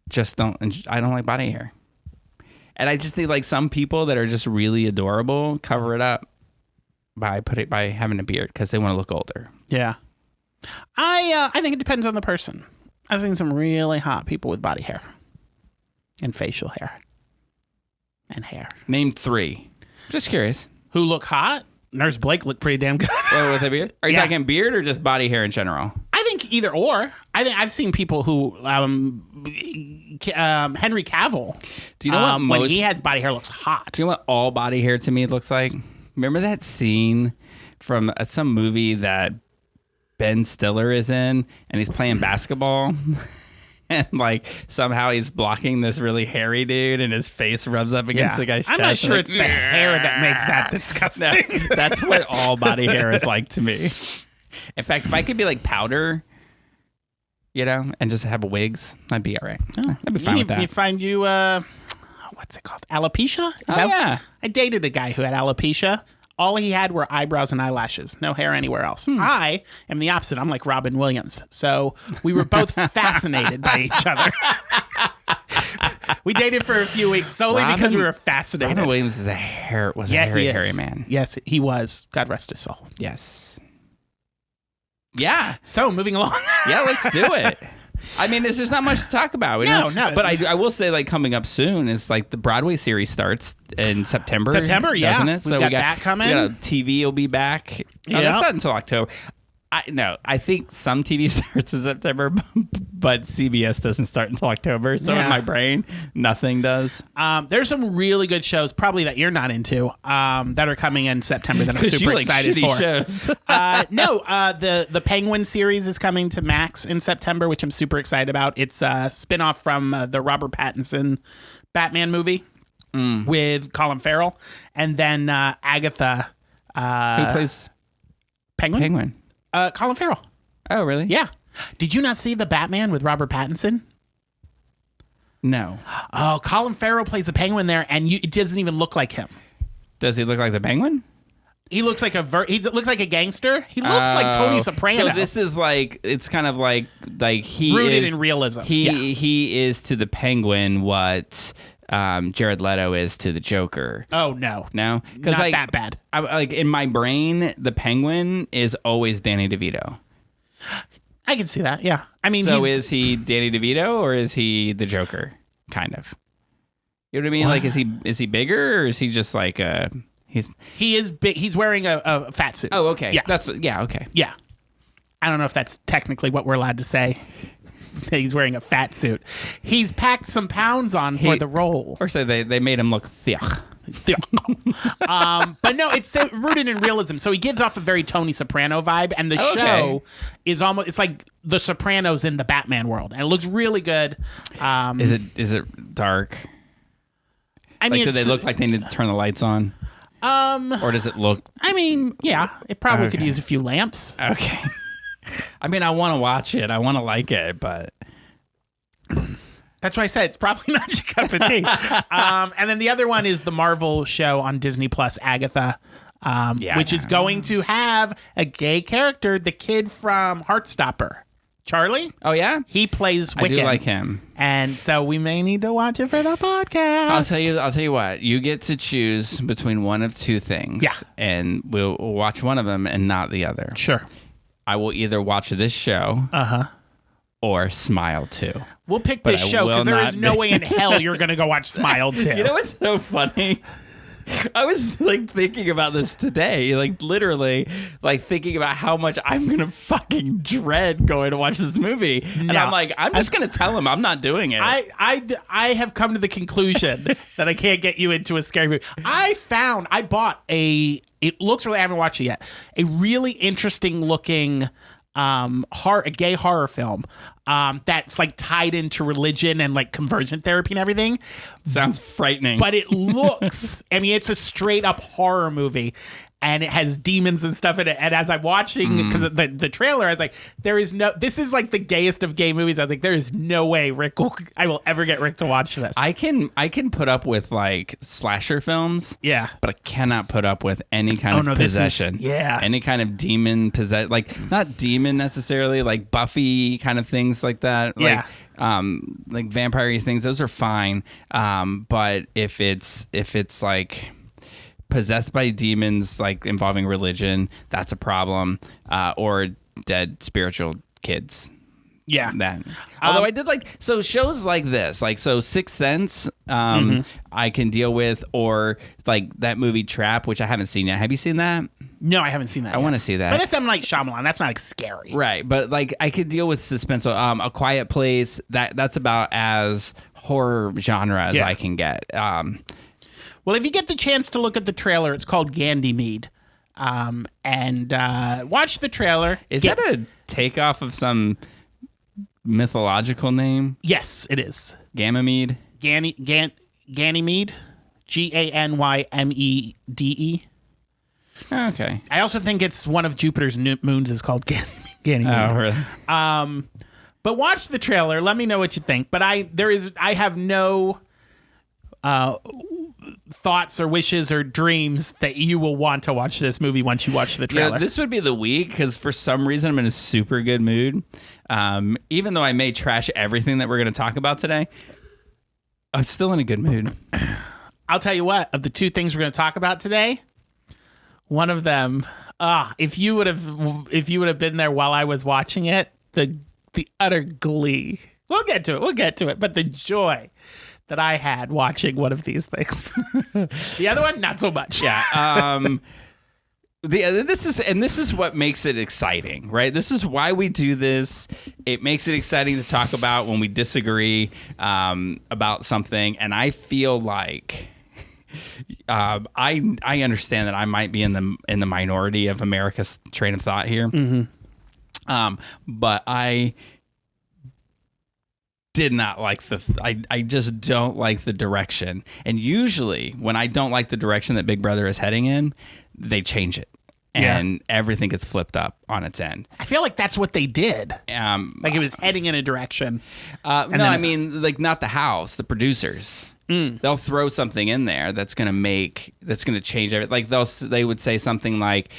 just don't like body hair. And I just think like some people that are just really adorable cover it up by having a beard because they want to look older. Yeah. I think it depends on the person. I've seen some really hot people with body hair and facial hair and hair. Name 3. Just curious. Who look hot? Nurse Blake looked pretty damn good. With a beard? Are you talking beard or just body hair in general? I think either or. I think I've seen people who Henry Cavill. Do you know what when he has body hair looks hot? Do you know what all body hair to me looks like? Remember that scene from some movie that Ben Stiller is in, and he's playing basketball, and like somehow he's blocking this really hairy dude, and his face rubs up against the guy's chest. I'm not sure it's the hair that makes that disgusting. No, that's what all body hair is like to me. In fact, if I could be like powder, and just have wigs, I'd be all right. I'd be fine with that. You find you, what's it called? Alopecia? Yeah. I dated a guy who had alopecia. All he had were eyebrows and eyelashes, no hair anywhere else. I am the opposite. I'm like Robin Williams. So we were both fascinated by each other. We dated for a few weeks solely because we were fascinated. Robin Williams is a hairy man. Yes, he was. God rest his soul. Yes. Yeah. So moving along. Yeah, let's do it. I mean, there's not much to talk about. No. But I will say, like, coming up soon is like the Broadway series starts in September. Doesn't it? We've got that coming. TV will be back. No, that's not until October. I think some TV starts in September, but CBS doesn't start until October. So Yeah. in my brain, nothing does. There's some really good shows, probably that you're not into, that are coming in September that I'm super you like excited shitty for. shows. The Penguin series is coming to Max in September, which I'm super excited about. It's a spinoff from the Robert Pattinson Batman movie with Colin Farrell, and then Agatha. Who plays Penguin? Colin Farrell. Oh, really? Yeah. Did you not see the Batman with Robert Pattinson? No. Oh, Colin Farrell plays the Penguin there, and it doesn't even look like him. Does he look like the Penguin? He looks like he looks like a gangster. He looks like Tony Soprano. So this is like, it's kind of like he Rooted is in realism. He is to the Penguin what Jared Leto is to the Joker. Oh no, No, not that bad. Like in my brain, the Penguin is always Danny DeVito. I can see that. Yeah, I mean, So is he Danny DeVito or is he the Joker? Kind of. You know what I mean? Like, is he bigger or is he just like he is big. He's wearing a fat suit. Oh, okay. Yeah, Okay. yeah. I don't know if that's technically what we're allowed to say. He's wearing a fat suit. He's packed some pounds on for the role. Or say they made him look thick. But no, it's rooted in realism. So he gives off a very Tony Soprano vibe, and the show is it's like The Sopranos in the Batman world, and it looks really good. Is it dark? I mean, Do they look like they need to turn the lights on? Or does it look? I mean, yeah, it probably could use a few lamps. Okay. I mean, I want to watch it. I want to like it, but That's why I said it's probably not your cup of tea. And then the other one is the Marvel show on Disney Plus, Agatha, which is going to have a gay character, the kid from Heartstopper, Charlie. Oh yeah, He plays Wiccan. I do like him. And so we may need to watch it for the podcast. I'll tell you what. You get to choose between one of two things. Yeah. And we'll watch one of them and not the other. Sure. I will either watch this show. Or Smile 2. We'll pick But this I show because will there is not no be- way in hell you're going to go watch Smile 2. You know what's so funny? I was like thinking about this today, like literally, like thinking about how much I'm gonna fucking dread going to watch this movie, and No. I'm like, I'm just gonna tell him I'm not doing it. I have come to the conclusion that I can't get you into a scary movie. I bought it looks really, I haven't watched it yet, a really interesting looking a gay horror film that's like tied into religion and like conversion therapy and everything. Sounds frightening. But it looks, I mean, it's a straight up horror movie, and it has demons and stuff in it. And as I'm watching, because the trailer, I was like, this is like the gayest of gay movies. I was like, there is no way I will ever get Rick to watch this. I can put up with like slasher films. Yeah. But I cannot put up with any kind of possession. Any kind of demon possession, like not demon necessarily, like Buffy kind of things like that. Yeah. Like vampire things, those are fine. But if it's like possessed by demons, like involving religion, that's a problem. Or dead spiritual kids. Yeah. That. Although I did like shows like this, like Sixth Sense, I can deal with, or like that movie Trap, which I haven't seen yet. Have you seen that? No, I haven't seen that. I want to see that. But that's M. Night Shyamalan. That's not like scary. Right, but like I could deal with suspense. A Quiet Place. That's about as horror genre as I can get. Well, if you get the chance to look at the trailer, it's called Ganymede. And watch the trailer. Is that a takeoff of some mythological name? Yes, it is. Ganymede? Ganymede. Ganymede. Okay. I also think it's one of Jupiter's moons is called Ganymede. Oh, really? But watch the trailer. Let me know what you think. But I have no thoughts or wishes or dreams that you will want to watch this movie once you watch the trailer. Yeah, this would be the week because for some reason I'm in a super good mood. Even though I may trash everything that we're going to talk about today, I'm still in a good mood. I'll tell you what, of the two things we're going to talk about today, one of them, if you would have been there while I was watching it, the utter glee. We'll get to it. But the joy that I had watching one of these things. The other one, not so much. Yeah. This is what makes it exciting, right? This is why we do this. It makes it exciting to talk about when we disagree about something, and I feel like I understand that I might be in the minority of America's train of thought here, but I did not like I just don't like the direction, and usually when I don't like the direction that Big Brother is heading in, they change it. And everything gets flipped up on its end. I feel like that's what they did. Like it was heading in a direction. I mean, like not the house, the producers. They'll throw something in there that's gonna change everything. Like they would say something like,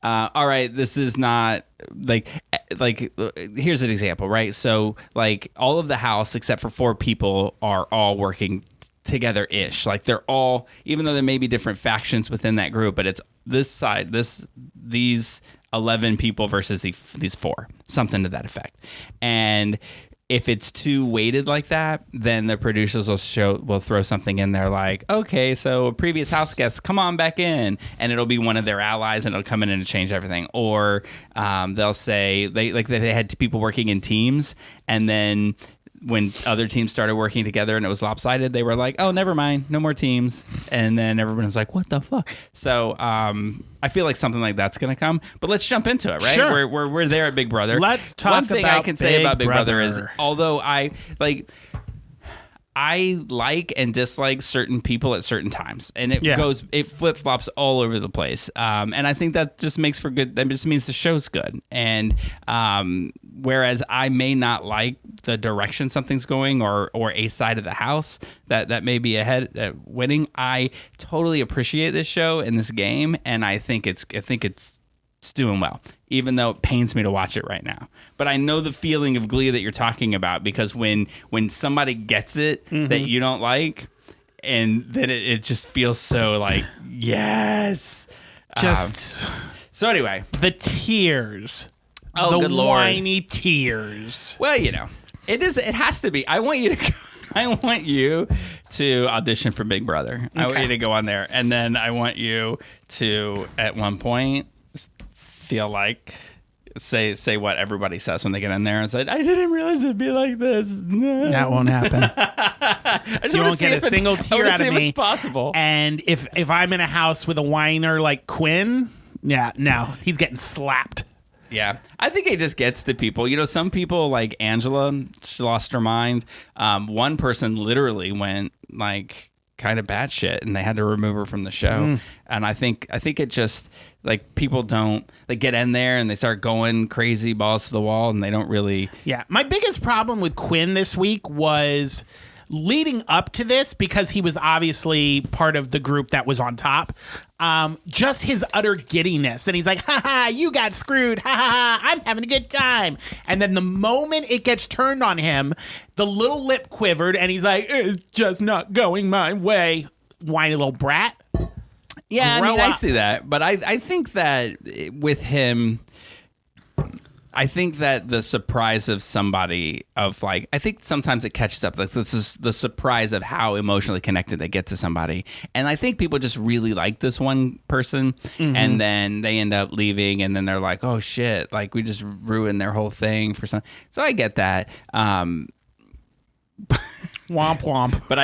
"All right, this is not like here's an example, right? So like all of the house except for 4 people are all working together-ish. Like they're all, even though there may be different factions within that group, but it's this side, these 11 people versus these 4, something to that effect. And if it's too weighted like that, then the producers will throw something in there like, okay, so a previous house guest, come on back in, and it'll be one of their allies, and it'll come in and change everything. Or they'll say they had people working in teams, and then when other teams started working together and it was lopsided, they were like, oh, never mind, no more teams. And then everyone was like, what the fuck? So I feel like something like that's going to come. But let's jump into it, right? Sure. We're there at Big Brother. Let's talk about One thing I can say about Big Brother is, Brother. although I like and dislike certain people at certain times, and it flip-flops all over the place. And I think that just makes for good. That just means the show's good. And whereas I may not like the direction something's going or a side of the house that may be ahead winning, I totally appreciate this show and this game, and I think it's doing well, even though it pains me to watch it right now. But I know the feeling of glee that you're talking about, because when somebody gets it that you don't like, and then it just feels so like, yes. So anyway. The tears. Oh, the good Lord. whiny tears. Well, it has to be. I want you to audition for Big Brother. Okay. I want you to go on there, and then I want you to, at one point, feel like say what everybody says when they get in there and say, I didn't realize it'd be like this. No. That won't happen. You won't get a single tear out of me. It's possible. And if I'm in a house with a whiner like Quinn, no, he's getting slapped. Yeah, I think it just gets to people. Some people like Angela, she lost her mind. One person literally went like kind of batshit, and they had to remove her from the show. And I think it just like people don't get in there and they start going crazy, balls to the wall, and they don't really. Yeah, my biggest problem with Quinn this week was leading up to this, because he was obviously part of the group that was on top. Just his utter giddiness. And he's like, ha ha, you got screwed. Ha ha ha, I'm having a good time. And then the moment it gets turned on him, the little lip quivered and he's like, it's just not going my way. Whiny little brat. Yeah, I see that. But I think that with him, I think that the surprise of somebody I think sometimes it catches up. Like this is the surprise of how emotionally connected they get to somebody. And I think people just really like this one person, and then they end up leaving, and then they're like, oh shit, like we just ruined their whole thing for some. So I get that. Womp womp. But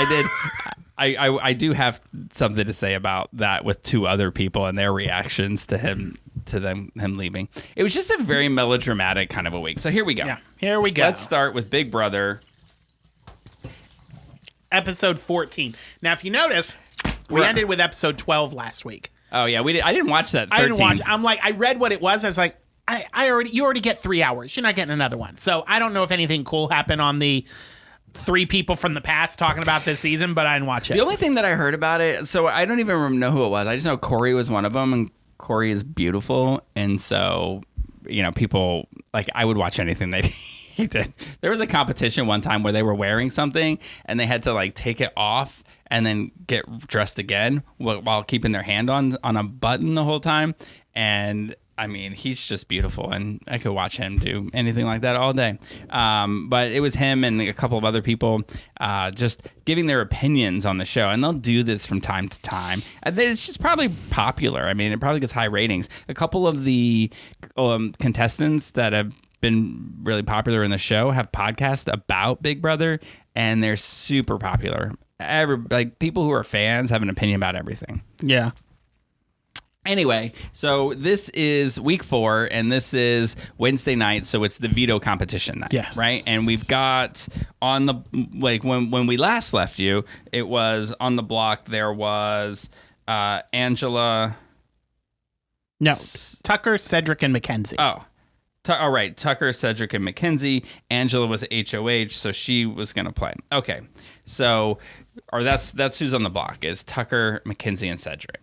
I do have something to say about that with 2 other people and their reactions to him leaving. It was just a very melodramatic kind of a week. So here we go. Yeah, here we go. Let's start with Big Brother. Episode 14. Now, if you notice, we ended with episode 12 last week. Oh yeah, I didn't watch that. 13. I didn't watch. I'm like, I read what it was. I was like, you already get 3 hours. You're not getting another one. So I don't know if anything cool happened on the 3 people from the past talking about this season, but I didn't watch it. The only thing that I heard about it, so I don't even know who it was. I just know Corey was one of them, and Corey is beautiful, and so people like, I would watch anything that he did. There was a competition one time where they were wearing something and they had to like take it off and then get dressed again while keeping their hand on a button the whole time, and I mean, he's just beautiful, and I could watch him do anything like that all day. But it was him and a couple of other people just giving their opinions on the show, and they'll do this from time to time. And it's just probably popular. I mean, it probably gets high ratings. A couple of the contestants that have been really popular in the show have podcasts about Big Brother, and they're super popular. People who are fans have an opinion about everything. Yeah. Anyway, so this is week 4, and this is Wednesday night, so it's the veto competition night, yes. right? And we've got on the, when we last left you, it was on the block, there was Angela. No, Tucker, Cedric, and Mackenzie. Oh, all right. Tucker, Cedric, and Mackenzie. Angela was HOH, so she was going to play. Okay, so, or that's who's on the block, is Tucker, Mackenzie, and Cedric.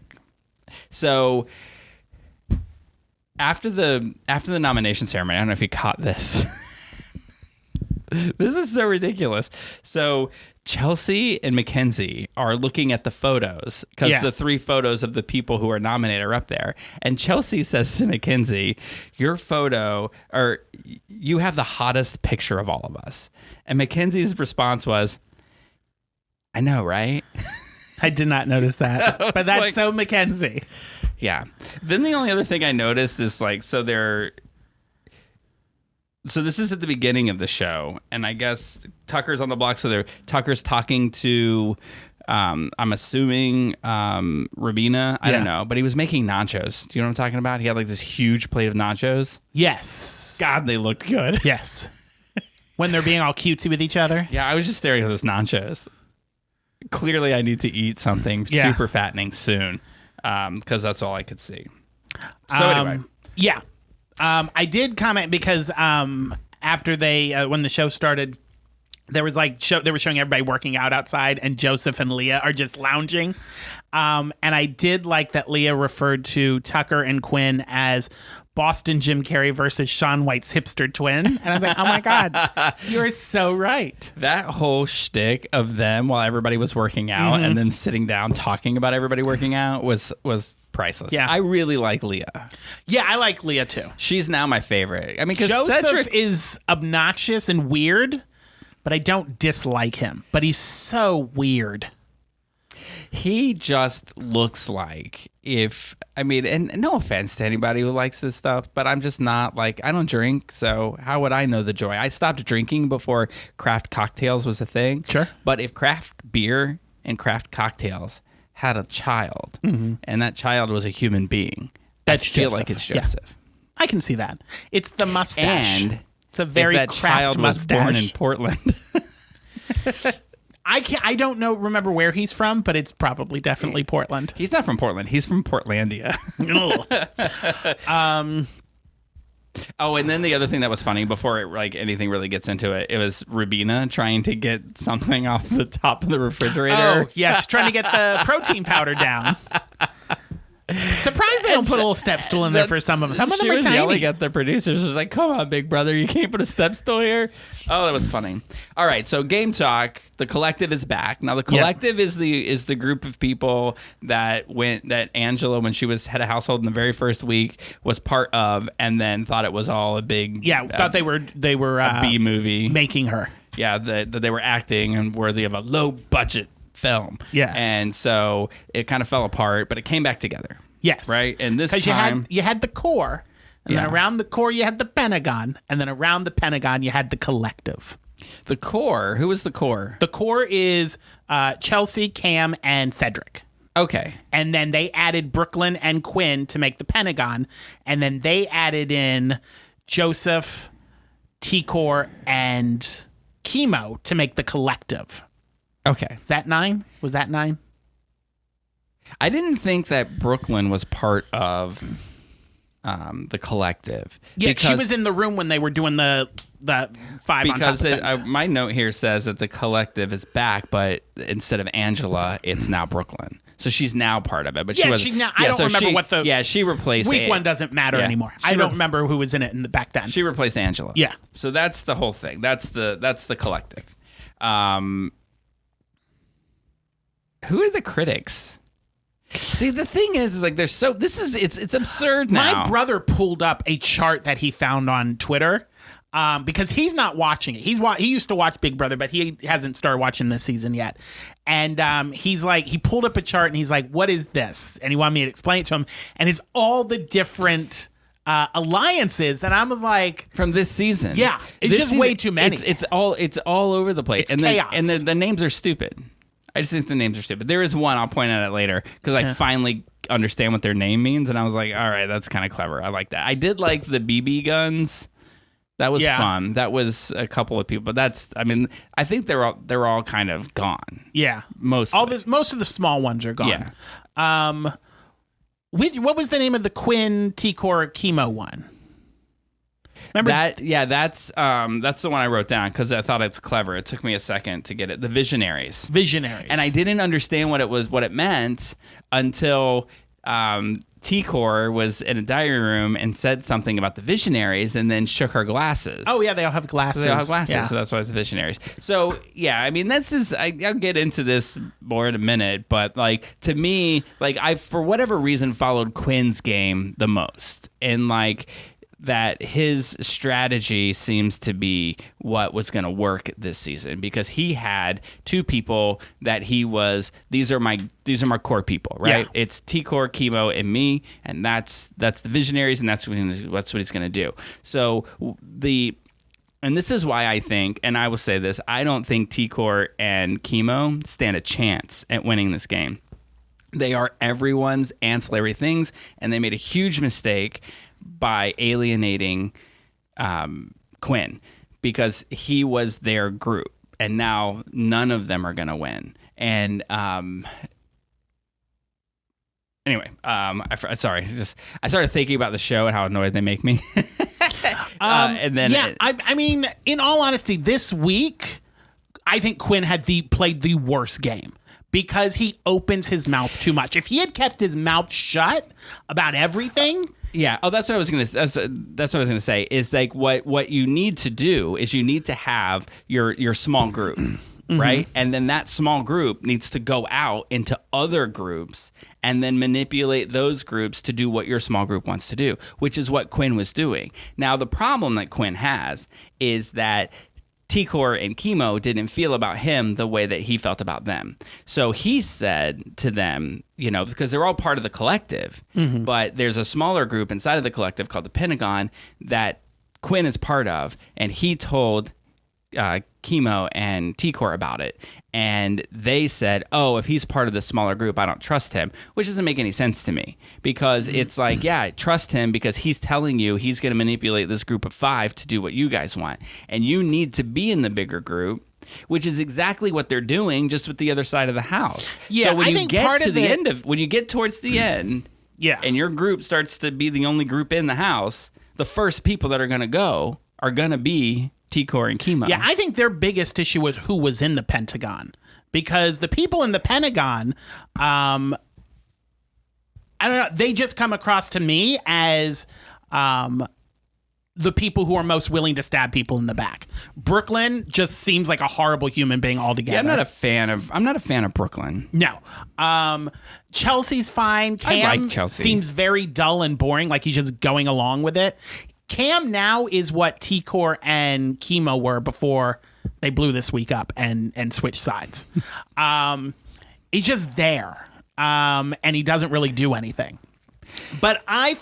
So after the nomination ceremony, I don't know if you caught this. This is so ridiculous. So Chelsea and Mackenzie are looking at the photos because the 3 photos of the people who are nominated are up there. And Chelsea says to Mackenzie, "Your photo, or you have the hottest picture of all of us." And Mackenzie's response was, "I know, right?" I did not notice that, but that's so Mackenzie. Yeah. Then the only other thing I noticed is so this is at the beginning of the show, and I guess Tucker's on the block, so Tucker's talking to, I'm assuming, Rabina. I don't know, but he was making nachos. Do you know what I'm talking about? He had this huge plate of nachos. Yes. God, they looked good. Yes. When they're being all cutesy with each other. Yeah, I was just staring at those nachos. Clearly, I need to eat something super fattening soon, because that's all I could see. So anyway. Yeah. I did comment because after when the show started, there was they were showing everybody working out outside, and Joseph and Leah are just lounging. And I did like that Leah referred to Tucker and Quinn as Boston Jim Carrey versus Shaun White's hipster twin. And I was like, oh my God, you're so right. That whole shtick of them while everybody was working out and then sitting down talking about everybody working out was priceless. Yeah. I really like Leah. Yeah, I like Leah too. She's now my favorite. I mean, because Joseph Cedric is obnoxious and weird, but I don't dislike him. But he's so weird. He just looks like and no offense to anybody who likes this stuff, but I'm just not I don't drink, so how would I know the joy? I stopped drinking before craft cocktails was a thing. Sure. But if craft beer and craft cocktails had a child, and that child was a human being, That's I feel Joseph. like it's Joseph. Yeah. I can see that. It's the mustache. And it's a very if that craft child mustache. was born in Portland. I don't remember where he's from, but it's probably definitely Portland. He's not from Portland. He's from Portlandia. Oh, and then the other thing that was funny before anything really gets into it, it was Rabina trying to get something off the top of the refrigerator. Oh, yeah, she's trying to get the protein powder down. Surprised they don't put a little step stool in there for some of them. Some of them are tiny. She was yelling at the producers. She was like, "Come on, big brother, you can't put a step stool here." Oh, that was funny. All right, so Game Talk, the collective is back. Now the collective is the group of people that Angela, when she was head of household in the very first week, was part of, and then thought it was all a big thought they were a B movie making her. Yeah, that they were acting and worthy of a low budget film. Yes. And so it kind of fell apart, but it came back together. Yes. Right? And this time... Because you had the core, and then around the core you had the Pentagon, and then around the Pentagon you had the collective. The core? Who is the core? The core is Chelsea, Cam, and Cedric. Okay. And then they added Brooklyn and Quinn to make the Pentagon, and then they added in Joseph, T-Core, and Chemo to make the collective. Okay. Is that 9? Was that 9? I didn't think that Brooklyn was part of the collective. Yeah, she was in the room when they were doing the 5 on top of things. My note here says that the collective is back, but instead of Angela, it's now Brooklyn. So she's now part of it, but she was now. I don't remember what the she replaced week one doesn't matter anymore. I don't remember who was in it in the back then. She replaced Angela. Yeah. So that's the whole thing. That's the collective. Who are the critics? See, the thing is like there's so it's absurd now. My brother pulled up a chart that he found on Twitter because he's not watching it. He used to watch Big Brother, but he hasn't started watching this season yet. And he's like, he pulled up a chart and he's like, "What is this?" And he wanted me to explain it to him. And it's all the different alliances, and I was like, from this season. Yeah, it's just way too many. It's all over the place, It's chaos. And the names are stupid. I just think the names are stupid. There is one, I'll point at it later, because I finally understand what their name means, and I was like, all right, that's kind of clever. I like that. I did like the BB guns. That was fun. That was a couple of people, but I think they're all kind of gone. Yeah, most of the small ones are gone. Yeah. What was the name of the Quinn T-Core chemo one? Remember that? Yeah, that's the one I wrote down because I thought it's clever. It took me a second to get it. The Visionaries. Visionaries. And I didn't understand what it meant until T-Core was in a diary room and said something about the Visionaries and then shook her glasses. Oh yeah, they all have glasses. So that's why it's the Visionaries. So yeah, I mean I'll get into this more in a minute, but like to me, like I for whatever reason followed Quinn's game the most, and like that his strategy seems to be what was going to work this season because he had two people that these are my core people, right? Yeah. It's T-Core, Chemo, and me, and that's the Visionaries, and that's what he's going to do. So and this is why I think, and I will say this, I don't think T-Core and Chemo stand a chance at winning this game. They are everyone's ancillary things, and they made a huge mistake by alienating Quinn because he was their group, and now none of them are going to win. And anyway, I started thinking about the show and how annoyed they make me. And then I mean, in all honesty, this week I think Quinn played the worst game. Because he opens his mouth too much. If he had kept his mouth shut about everything, yeah. Oh, that's what I was gonna say. Is like what you need to do is you need to have your small group, right? And then that small group needs to go out into other groups and then manipulate those groups to do what your small group wants to do, which is what Quinn was doing. Now, the problem that Quinn has is that T-Core and Chemo didn't feel about him the way that he felt about them. So he said to them, because they're all part of the collective, but there's a smaller group inside of the collective called the Pentagon that Quinn is part of, and he told Chemo and T-Core about it. And they said, oh, if he's part of the smaller group, I don't trust him, which doesn't make any sense to me because it's like, yeah, trust him because he's telling you he's going to manipulate this group of 5 to do what you guys want. And you need to be in the bigger group, which is exactly what they're doing just with the other side of the house. Yeah, so when you get towards the end, and your group starts to be the only group in the house, the first people that are going to go are going to be T-Core and Chemo. Yeah, I think their biggest issue was who was in the Pentagon. Because the people in the Pentagon, I don't know, they just come across to me as the people who are most willing to stab people in the back. Brooklyn just seems like a horrible human being altogether. Yeah, I'm not a fan of Brooklyn. No. Chelsea's fine. Cam I like Chelsea. Seems very dull and boring, like he's just going along with it. Cam now is what T-Core and Chemo were before they blew this week up and switched sides. He's just there, and he doesn't really do anything. But I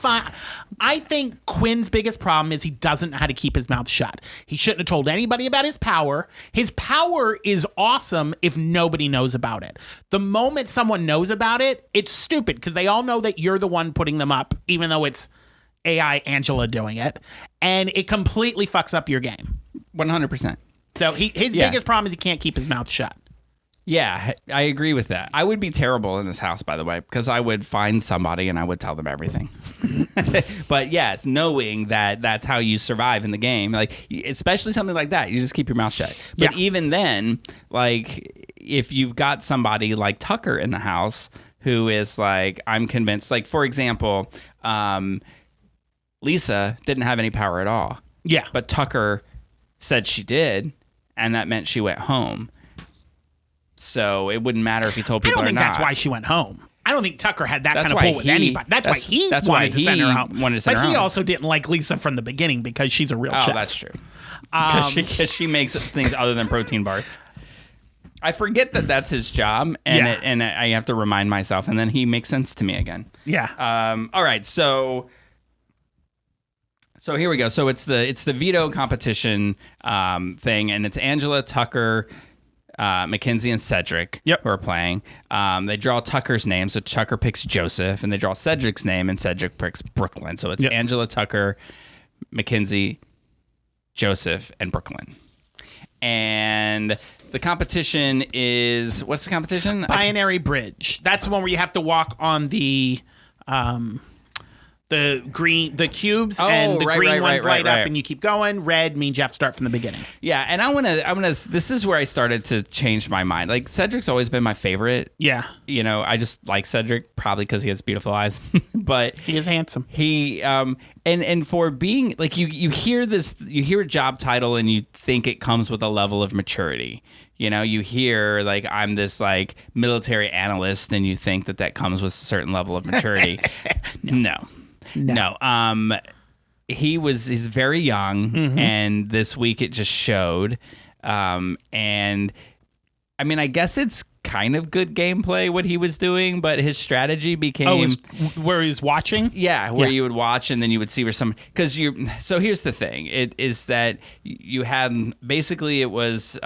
think Quinn's biggest problem is he doesn't know how to keep his mouth shut. He shouldn't have told anybody about his power. His power is awesome if nobody knows about it. The moment someone knows about it, it's stupid because they all know that you're the one putting them up, even though it's AI Angela doing it, and it completely fucks up your game. 100%. So his biggest problem is he can't keep his mouth shut. Yeah, I agree with that. I would be terrible in this house, by the way, because I would find somebody and I would tell them everything. But yes, knowing that that's how you survive in the game, like especially something like that, you just keep your mouth shut. But even then, like if you've got somebody like Tucker in the house who is like, I'm convinced, like for example, Lisa didn't have any power at all. Yeah. But Tucker said she did, and that meant she went home. So it wouldn't matter if he told people or not. I don't think that's why she went home. I don't think Tucker had that That's kind of why pull with he- anybody. That's why he's that's why wanted to he send her out. wanted to send but her he out. also didn't like Lisa from the beginning because she's a real Oh, chef. that's true. Because she makes things other than protein bars. I forget that that's his job, and I have to remind myself, and then he makes sense to me again. Yeah. All right, so here we go. So it's the veto competition thing, and it's Angela, Tucker, Mackenzie, and Cedric who are playing. They draw Tucker's name, so Tucker picks Joseph, and they draw Cedric's name, and Cedric picks Brooklyn. So it's Angela, Tucker, Mackenzie, Joseph, and Brooklyn. And the competition is, what's the competition? Binary bridge. That's the one where you have to walk on the cubes, and the green ones light up, and you keep going. Red means you have to start from the beginning. Yeah, and I'm gonna. This is where I started to change my mind. Like Cedric's always been my favorite. Yeah, I just like Cedric probably because he has beautiful eyes, but he is handsome. He and for being like you hear a job title and you think it comes with a level of maturity. You hear like I'm this like military analyst, and you think that comes with a certain level of maturity. No. He's very young, and this week it just showed. And I mean, I guess it's kind of good gameplay what he was doing, but his strategy became where he's watching. Yeah, where you would watch and then you would see where so here's the thing. It is that you had basically it was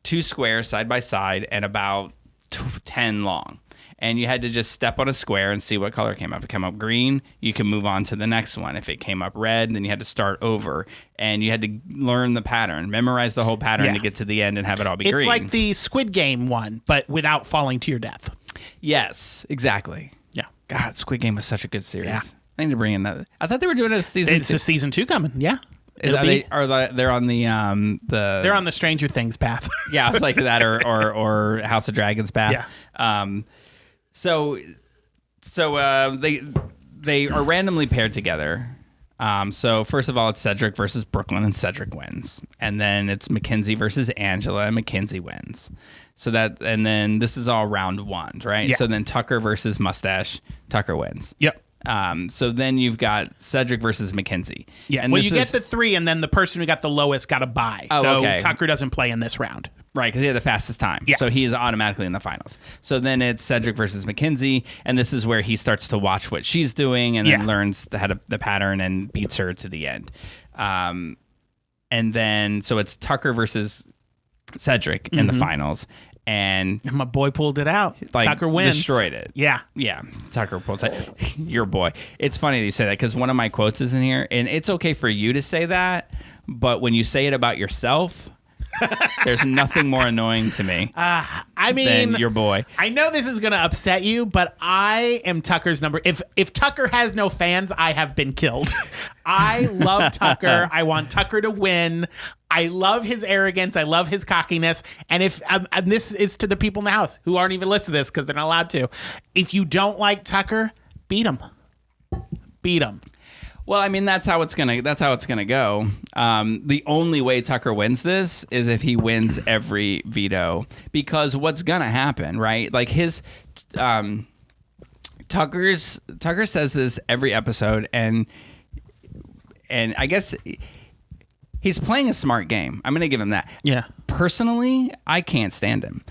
2 squares side by side and about 10 long. And you had to just step on a square and see what color came up. If it came up green, you can move on to the next one. If it came up red, then you had to start over. And you had to learn the pattern, memorize the whole pattern to get to the end and have it all be green. It's like the Squid Game one, but without falling to your death. Yes, exactly. Yeah. God, Squid Game was such a good series. Yeah. I need to bring another. I thought they were doing a season 2. It's a season 2 coming. Yeah. They're on the They're on the Stranger Things path. Yeah, it's like that or House of Dragons path. Yeah. So they are randomly paired together. So first of all, it's Cedric versus Brooklyn, and Cedric wins. And then it's Mackenzie versus Angela, and Mackenzie wins. And then this is all round 1, right? Yeah. So then Tucker versus Mustache, Tucker wins. Yep. So then you've got Cedric versus Mackenzie. Yeah. And Well, you get the 3, and then the person who got the lowest got a bye. Oh, so okay. Tucker doesn't play in this round. Right, because he had the fastest time. Yeah. So he's automatically in the finals. So then it's Cedric versus Mackenzie, and this is where he starts to watch what she's doing and then learns the pattern and beats her to the end. And then, so it's Tucker versus Cedric in the finals. And my boy pulled it out. Like, Tucker wins. destroyed it. Yeah. Yeah, Tucker pulled it. Your boy. It's funny that you say that because one of my quotes is in here, and it's okay for you to say that, but when you say it about yourself... There's nothing more annoying to me than your boy. I know this is going to upset you, but I am Tucker's number. If Tucker has no fans, I have been killed. I love Tucker. I want Tucker to win. I love his arrogance. I love his cockiness. And and this is to the people in the house who aren't even listening to this because they're not allowed to. If you don't like Tucker, beat him. Beat him. Well, I mean, that's how it's gonna go. The only way Tucker wins this is if he wins every veto, because what's gonna happen, right? Like Tucker says this every episode, and I guess he's playing a smart game. I'm gonna give him that. Yeah. Personally, I can't stand him,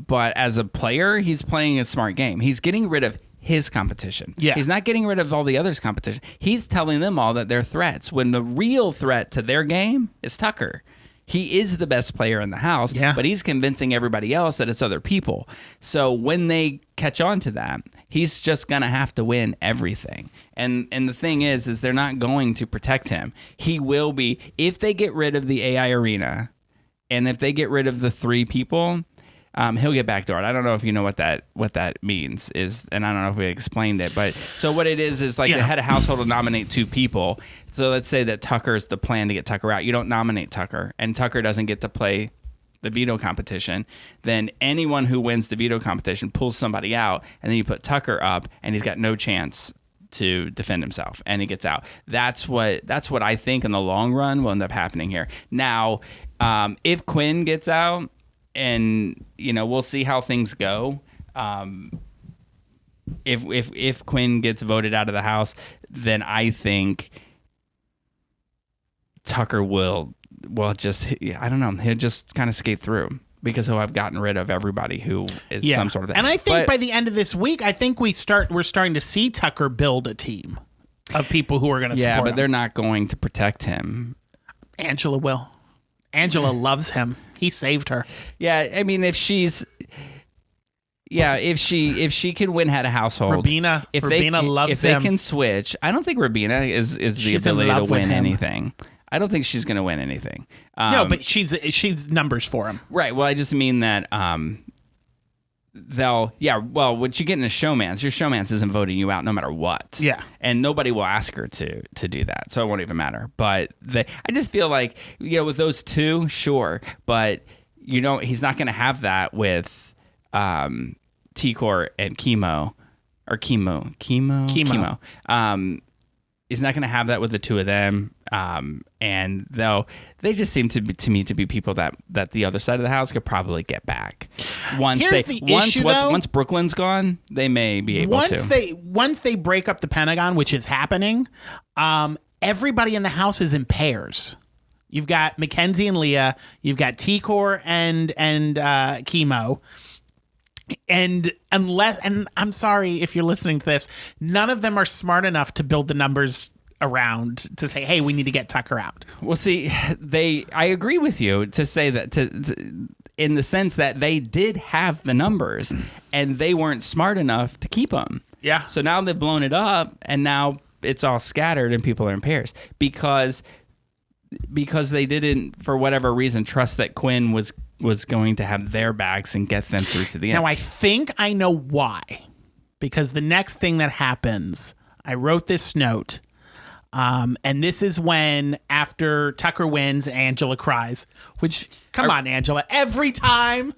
but as a player, he's playing a smart game. He's getting rid of his competition. Yeah. He's not getting rid of all the others' competition. He's telling them all that they're threats when the real threat to their game is Tucker. He is the best player in the house, but he's convincing everybody else that it's other people. So when they catch on to that, he's just going to have to win everything. And the thing is they're not going to protect him. He will be, if they get rid of the AI arena and if they get rid of the 3 people, he'll get backdoored. I don't know if you know what that means is, and I don't know if we explained it, but so what it is like the head of household will nominate 2 people. So let's say that Tucker's the plan to get Tucker out. You don't nominate Tucker, and Tucker doesn't get to play the veto competition. Then anyone who wins the veto competition pulls somebody out, and then you put Tucker up, and he's got no chance to defend himself, and he gets out. That's what I think in the long run will end up happening here. Now, if Quinn gets out, and we'll see how things go. if Quinn gets voted out of the house, then I think Tucker will just, I don't know, he'll just kind of skate through because he'll have gotten rid of everybody who is some sort of. And I think by the end of this week, I think we're starting to see Tucker build a team of people who are going to support him. Yeah, but they're not going to protect him. Angela will. Angela loves him. He saved her. Yeah, I mean, if she can win head of household, Rabina loves if him. They can switch. I don't think Rabina is the She's ability in to love with win him. anything. I don't think she's going to win anything. No, but she's numbers for him. Right. Well, I just mean that when you get in a showman's, your showman's isn't voting you out no matter what. Yeah. And nobody will ask her to do that, so it won't even matter. But I just feel like, with those two, sure, but he's not going to have that with T-Core and Chemo. He's not going to have that with the two of them. And though they just seem to me to be people that the other side of the house could probably get back. Once Brooklyn's gone, they may be able to. Once they break up the Pentagon, which is happening, everybody in the house is in pairs. You've got Mackenzie and Leah. You've got T-Core and Chemo. And I'm sorry if you're listening to this, none of them are smart enough to build the numbers around to say, hey, we need to get Tucker out. Well, see, I agree with you to say that in the sense that they did have the numbers and they weren't smart enough to keep them. Yeah. So now they've blown it up and now it's all scattered and people are in pairs because they didn't, for whatever reason, trust that Quinn was going to have their backs and get them through to the end. Now, I think I know why. Because the next thing that happens, I wrote this note, and this is when, after Tucker wins, Angela cries. Which, come on, Angela. Every time.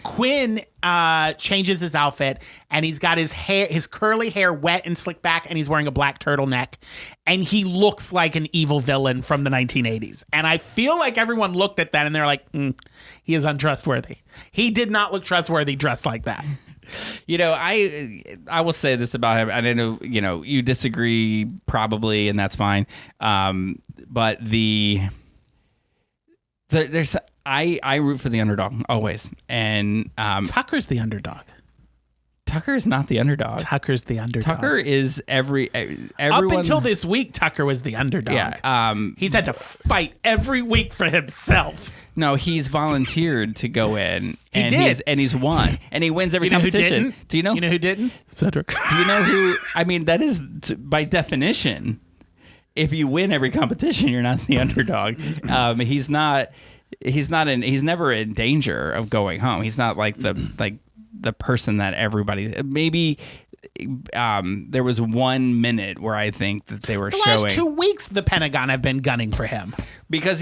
Quinn changes his outfit, and he's got his curly hair wet and slicked back, and he's wearing a black turtleneck, and he looks like an evil villain from the 1980s. And I feel like everyone looked at that and they're like, he is untrustworthy. He did not look trustworthy dressed like that. I will say this about him. And I know, you disagree probably, and that's fine. But there's I root for the underdog always, and Tucker's the underdog. Tucker is not the underdog. Tucker's the underdog. Tucker is everyone. Up until this week, Tucker was the underdog. Yeah, he's had to fight every week for himself. No, he's volunteered to go in. He did, and he's won, and he wins every competition. Do you know? You know who didn't? Cedric. Do you know who? I mean, that is by definition. If you win every competition, you're not the underdog. He's not. He's never in danger of going home. He's not like the person that everybody. Maybe there was 1 minute where I think that they were showing. The last 2 weeks, the Pentagon have been gunning for him because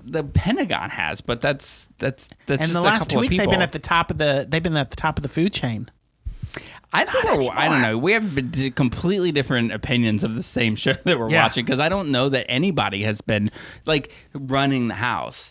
the Pentagon has, but that's and just the a last 2 couple of weeks people. they've been at the top of the food chain. I don't know. We have completely different opinions of the same show that we're watching because I don't know that anybody has been like running the house.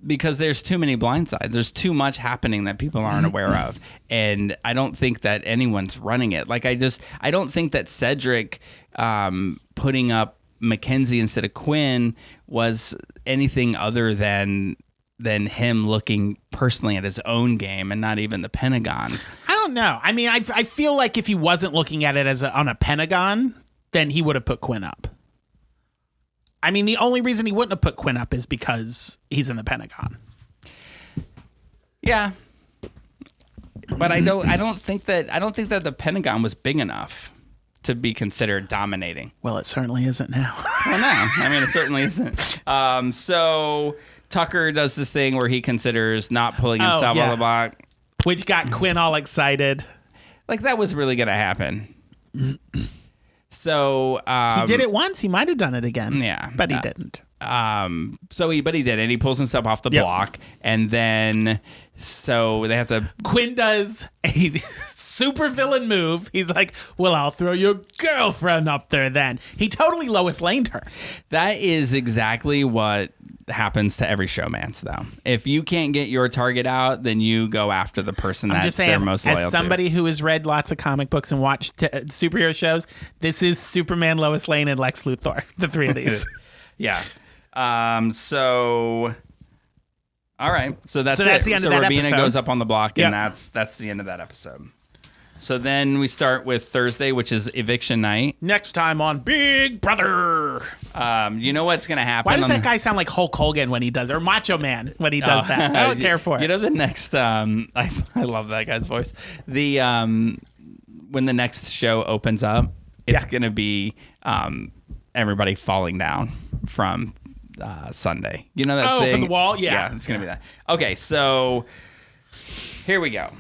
Because there's too many blindsides. There's too much happening that people aren't aware of. And I don't think that anyone's running it. Like, I don't think that Cedric putting up Mackenzie instead of Quinn was anything other than him looking personally at his own game and not even the Pentagon's. I don't know. I mean, I feel like if he wasn't looking at it as on a Pentagon, then he would have put Quinn up. I mean, the only reason he wouldn't have put Quinn up is because he's in the Pentagon. Yeah, but I don't think that the Pentagon was big enough to be considered dominating. Well, it certainly isn't now. Well, no, I mean it certainly isn't. So Tucker does this thing where he considers not pulling himself on the block, which got Quinn all excited. Like that was really gonna happen. So he did it once. He might have done it again. Yeah, but he didn't. But he did, and he pulls himself off the block, and then so they have to. Quinn does a super villain move. He's like, "Well, I'll throw your girlfriend up there." Then he totally Lois Laned her. That is exactly what happens to every showmance, though. If you can't get your target out, then you go after the person I'm just saying, they're most loyal as somebody who has read lots of comic books and watched superhero shows, this is Superman, Lois Lane, and Lex Luthor. The three of these. Yeah. So, all right. So that's the end so of that Robina episode. goes up on the block, and Yep. that's the end of that episode. So then we start with Thursday, which is eviction night. Next time on Big Brother. You know what's going to happen? Why does that guy sound like Hulk Hogan when he does, or Macho Man when he does that? I don't care for it. You know, the next, I love that guy's voice. When the next show opens up, it's going to be everybody falling down from Sunday. You know that thing? From the wall? Yeah, it's going to be that. Okay, so here we go.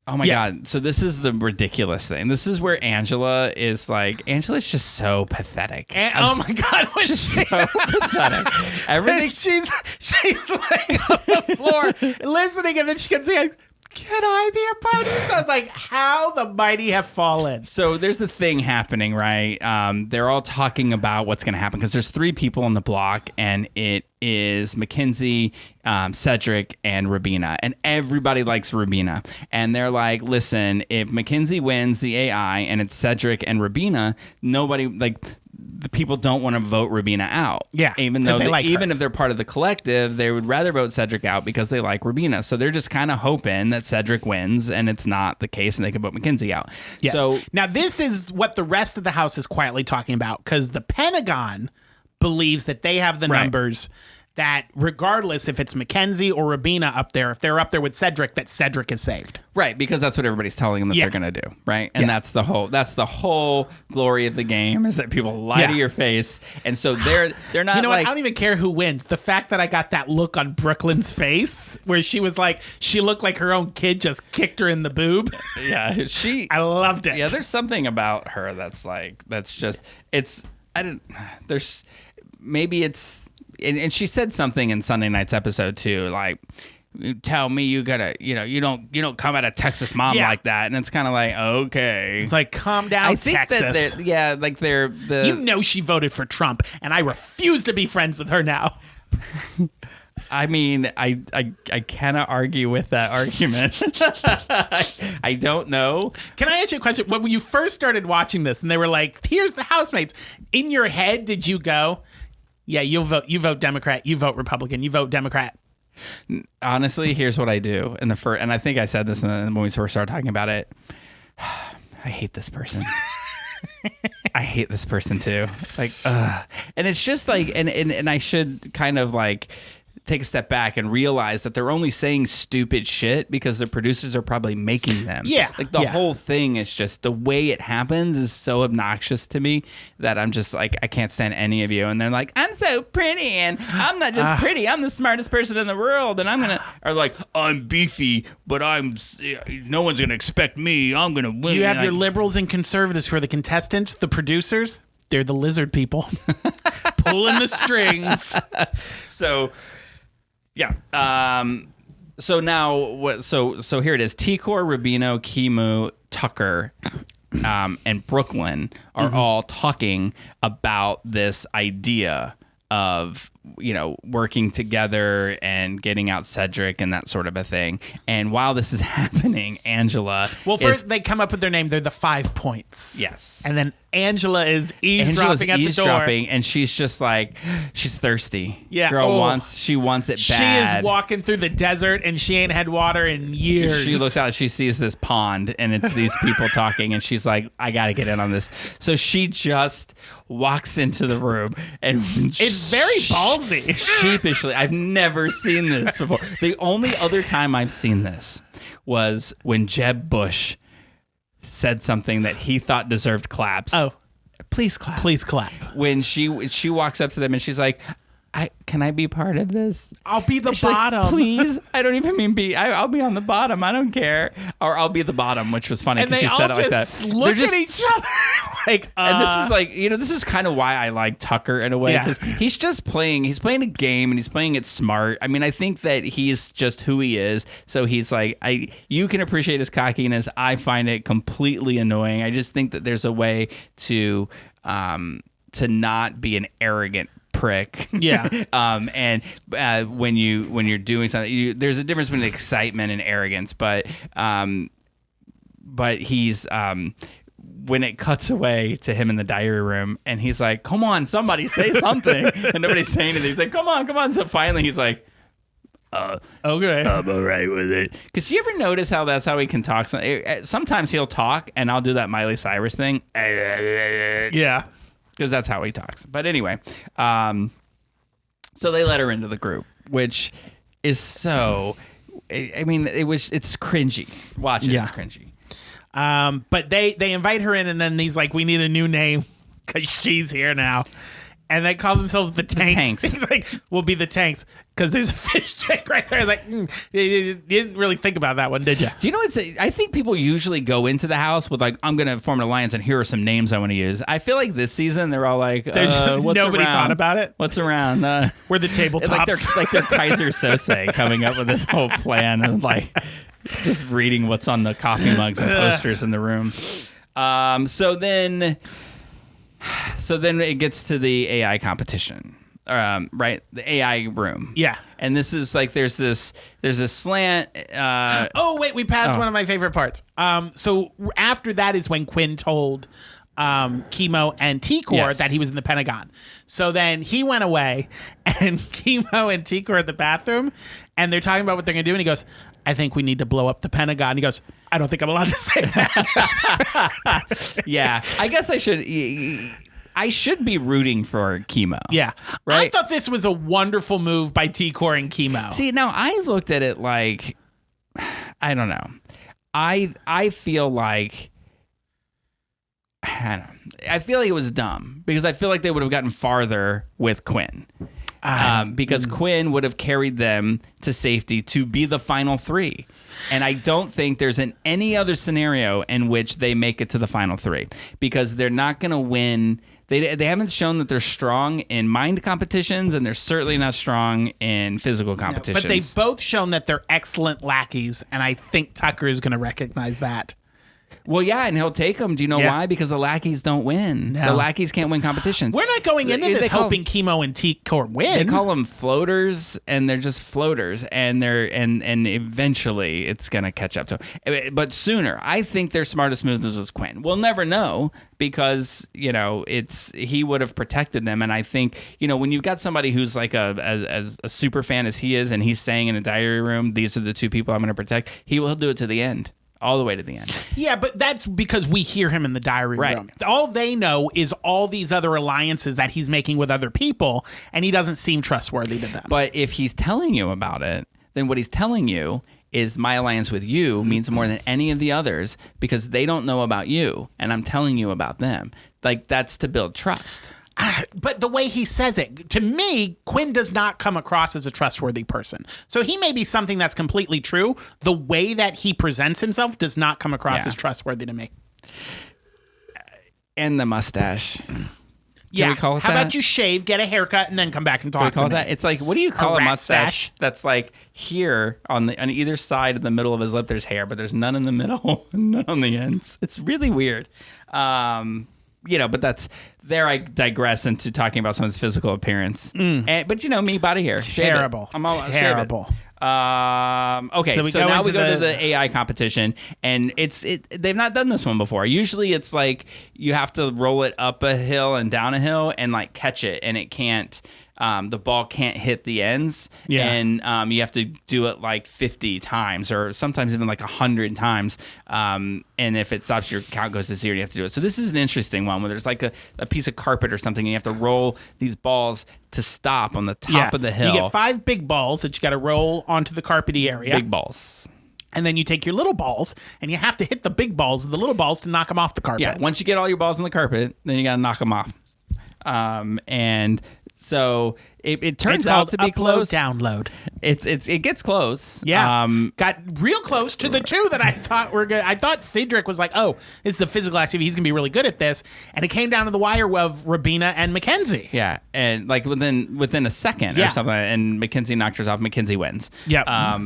Oh my God. So this is the ridiculous thing. This is where Angela is like, Angela's just so pathetic. Oh my God. When Just so pathetic. Everything. she's laying on the floor listening, and then she kept saying, can I be a part of this? I was like, how the mighty have fallen. So there's a thing happening, right? They're all talking about what's going to happen because there's 3 people on the block, and it is Mackenzie, Cedric, and Rabina. And everybody likes Rabina. And they're like, listen, if Mackenzie wins the AI and it's Cedric and Rabina, nobody, like, the people don't want to vote Rabina out. Yeah, Even though they like even her. if they're part of the collective, they would rather vote Cedric out because they like Rabina. So they're just kind of hoping that Cedric wins, and it's not the case, and they can vote Mackenzie out. Yes. So now this is what the rest of the house is quietly talking about, because the Pentagon believes that they have the Right. numbers that regardless if it's Mackenzie or Rabina up there, if they're up there with Cedric, that Cedric is saved. right, because that's what everybody's telling them that Yeah. they're going to do, right? And Yeah. that's the whole glory of the game, is that people lie to Yeah. your face, and so they're not You know what? like I don't even care who wins. The fact that I got that look on Brooklyn's face where she was like, she looked like her own kid just kicked her in the boob. yeah, I loved it. yeah, there's something about her that's just there's maybe it's and she said something in Sunday night's episode too, like, you tell me you gotta, you don't come at a Texas mom Yeah. like that, and it's kind of like, okay, It's like, calm down, I think Texas. that they're the You know she voted for Trump, and I refuse to be friends with her now. I mean, I cannot argue with that argument. I don't know. Can I ask you a question? When you first started watching this, and they were like, "Here's the housemates," in your head, did you go, "Yeah, you vote Democrat, you vote Republican, you vote Democrat"? Honestly, here's what I do in the first, and I think I said this when we first started talking about it. I hate this person. I hate this person too. Like, and it's just like, and I should kind of like take a step back and realize that they're only saying stupid shit because the producers are probably making them. Yeah, Like the yeah. whole thing is just, the way it happens is so obnoxious to me that I'm just like, I can't stand any of you. And they're like, I'm so pretty, and I'm not just pretty, I'm the smartest person in the world, and I'm gonna, or like, I'm beefy, but no one's gonna expect me, I'm gonna win. You have And your I- liberals and conservatives for the contestants. The producers, they're the lizard people pulling the strings. So, yeah. So now, what? So here it is. T-Core, Rubino, Kimu, Tucker, and Brooklyn are all talking about this idea of, working together and getting out Cedric and that sort of a thing. And while this is happening, Angela. Well, first they come up with their name. They're the 5 points. Yes. And then Angela is Angela's eavesdropping at the door. eavesdropping, and she's just like, she's thirsty. Yeah. Girl Oh. wants it She bad. is walking through the desert, and she ain't had water in years. She looks out, she sees this pond, and it's these people talking, and she's like, I gotta get in on this. So she just walks into the room, and It's very ballsy. sheepishly, I've never seen this before. The only other time I've seen this was when Jeb Bush said something that he thought deserved claps. Oh. Please clap. Please clap. When she walks up to them and she's like, can I be part of this? I'll be the She's like, bottom. please. I don't even mean be. I'll be on the bottom. I don't care. Or I'll be the bottom, which was funny And because they she all said it like just that. look at each other like, And this is like, this is kind of why I like Tucker in a way, Yeah. because he's playing a game, and he's playing it smart. I mean, I think that he's just who he is. So he's like, you can appreciate his cockiness. I find it completely annoying. I just think that there's a way to not be an arrogant prick. Yeah. And when you're doing something, there's a difference between excitement and arrogance. But he's when it cuts away to him in the diary room, and he's like, "Come on, somebody say something," and nobody's saying anything. He's like, "Come on." So finally, he's like, Okay. I'm all right with it. Because you ever notice how that's how he can talk? Sometimes he'll talk, and I'll do that Miley Cyrus thing. Yeah. Because that's how he talks. But anyway, so they let her into the group, which is so... I mean, it's cringy. Watch it. Yeah. It's cringy. But they invite her in, and then he's like, we need a new name because she's here now. And they call themselves the Tanks. He's like, we'll be the Tanks because there's a fish tank right there. Like, you didn't really think about that one, did you? Do you know what's... I think people usually go into the house with like, I'm going to form an alliance and here are some names I want to use. I feel like this season they're all like, what's nobody around? thought about it. What's around? We're the tabletops. Like they're Kaiser Sose coming up with this whole plan of like just reading what's on the coffee mugs and posters in the room. So then it gets to the AI competition, right? The AI room. Yeah. And this is like there's this slant. Oh wait, we passed one of my favorite parts. So after that is when Quinn told Chemo and T-Core that he was in the Pentagon. So then he went away, and Chemo and T-Core at the bathroom, and they're talking about what they're gonna do, and he goes, I think we need to blow up the Pentagon. He goes, I don't think I'm allowed to say that. Yeah, I guess I should be rooting for Chemo. Yeah. Right? I thought this was a wonderful move by T-Core and Chemo. See, now I looked at it like, I don't know. I feel like, I feel like it was dumb because I feel like they would have gotten farther with Quinn. Because Quinn would have carried them to safety to be the final three. And I don't think there's any other scenario in which they make it to the final three because they're not going to win. They haven't shown that they're strong in mind competitions, and they're certainly not strong in physical competitions. But they've both shown that they're excellent lackeys, and I think Tucker is going to recognize that. Well, yeah, and he'll take them. Do you know why? Because the lackeys don't win. No. The lackeys can't win competitions. We're not going into this hoping Chemo and T-Core win. They call them floaters, and they're just floaters, and and eventually it's gonna catch up to them. But sooner, I think their smartest move was Quinn. We'll never know because he would have protected them, and I think when you've got somebody who's like as a super fan as he is, and he's saying in a diary room, these are the two people I'm going to protect. He'll do it to the end. All the way to the end. Yeah, but that's because we hear him in the diary room. All they know is all these other alliances that he's making with other people, and he doesn't seem trustworthy to them. But if he's telling you about it, then what he's telling you is my alliance with you means more than any of the others because they don't know about you, and I'm telling you about them. Like, that's to build trust. But the way he says it, to me, Quinn does not come across as a trustworthy person. So he may be something that's completely true. The way that he presents himself does not come across as trustworthy to me. And the mustache. Yeah. We call it How that? about you shave, get a haircut, and then come back and talk to me? That? It's like, what do you call a rat mustache stash? that's like here on either side of the middle of his lip there's hair, but there's none in the middle, none on the ends. It's really weird. But that's there. I digress into talking about someone's physical appearance. But me, body hair, terrible. I'm all terrible. Okay, so now we go to the AI competition, and they've not done this one before. Usually, it's like you have to roll it up a hill and down a hill, and like catch it, and it can't. The ball can't hit the ends, and you have to do it like 50 times or sometimes even like 100 times. And if it stops, your count goes to zero and you have to do it. So this is an interesting one where there's like a piece of carpet or something and you have to roll these balls to stop on the top of the hill. You get 5 big balls that you got to roll onto the carpety area. Big balls. And then you take your little balls and you have to hit the big balls with the little balls to knock them off the carpet. Yeah, once you get all your balls on the carpet, then you got to knock them off. And so it turns out to be close. Download. It gets close. Yeah. Got real close to the two that I thought were good. I thought Cedric was like, oh, this is a physical activity. He's gonna be really good at this. And it came down to the wire of Rabina and Mackenzie. Yeah, and like within a second or something, and Mackenzie knocked hers off. Mackenzie wins. Yeah.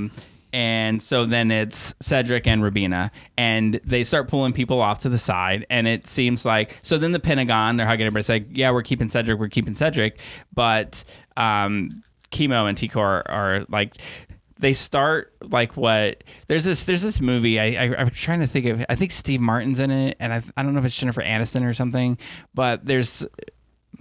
And so then it's Cedric and Rubina, and they start pulling people off to the side, and it seems like, so then the Pentagon, they're hugging everybody, it's like, yeah, we're keeping Cedric, but Chemo and T-Core are like, they start like what, there's this movie, I'm trying to think of, I think Steve Martin's in it, and I don't know if it's Jennifer Aniston or something, but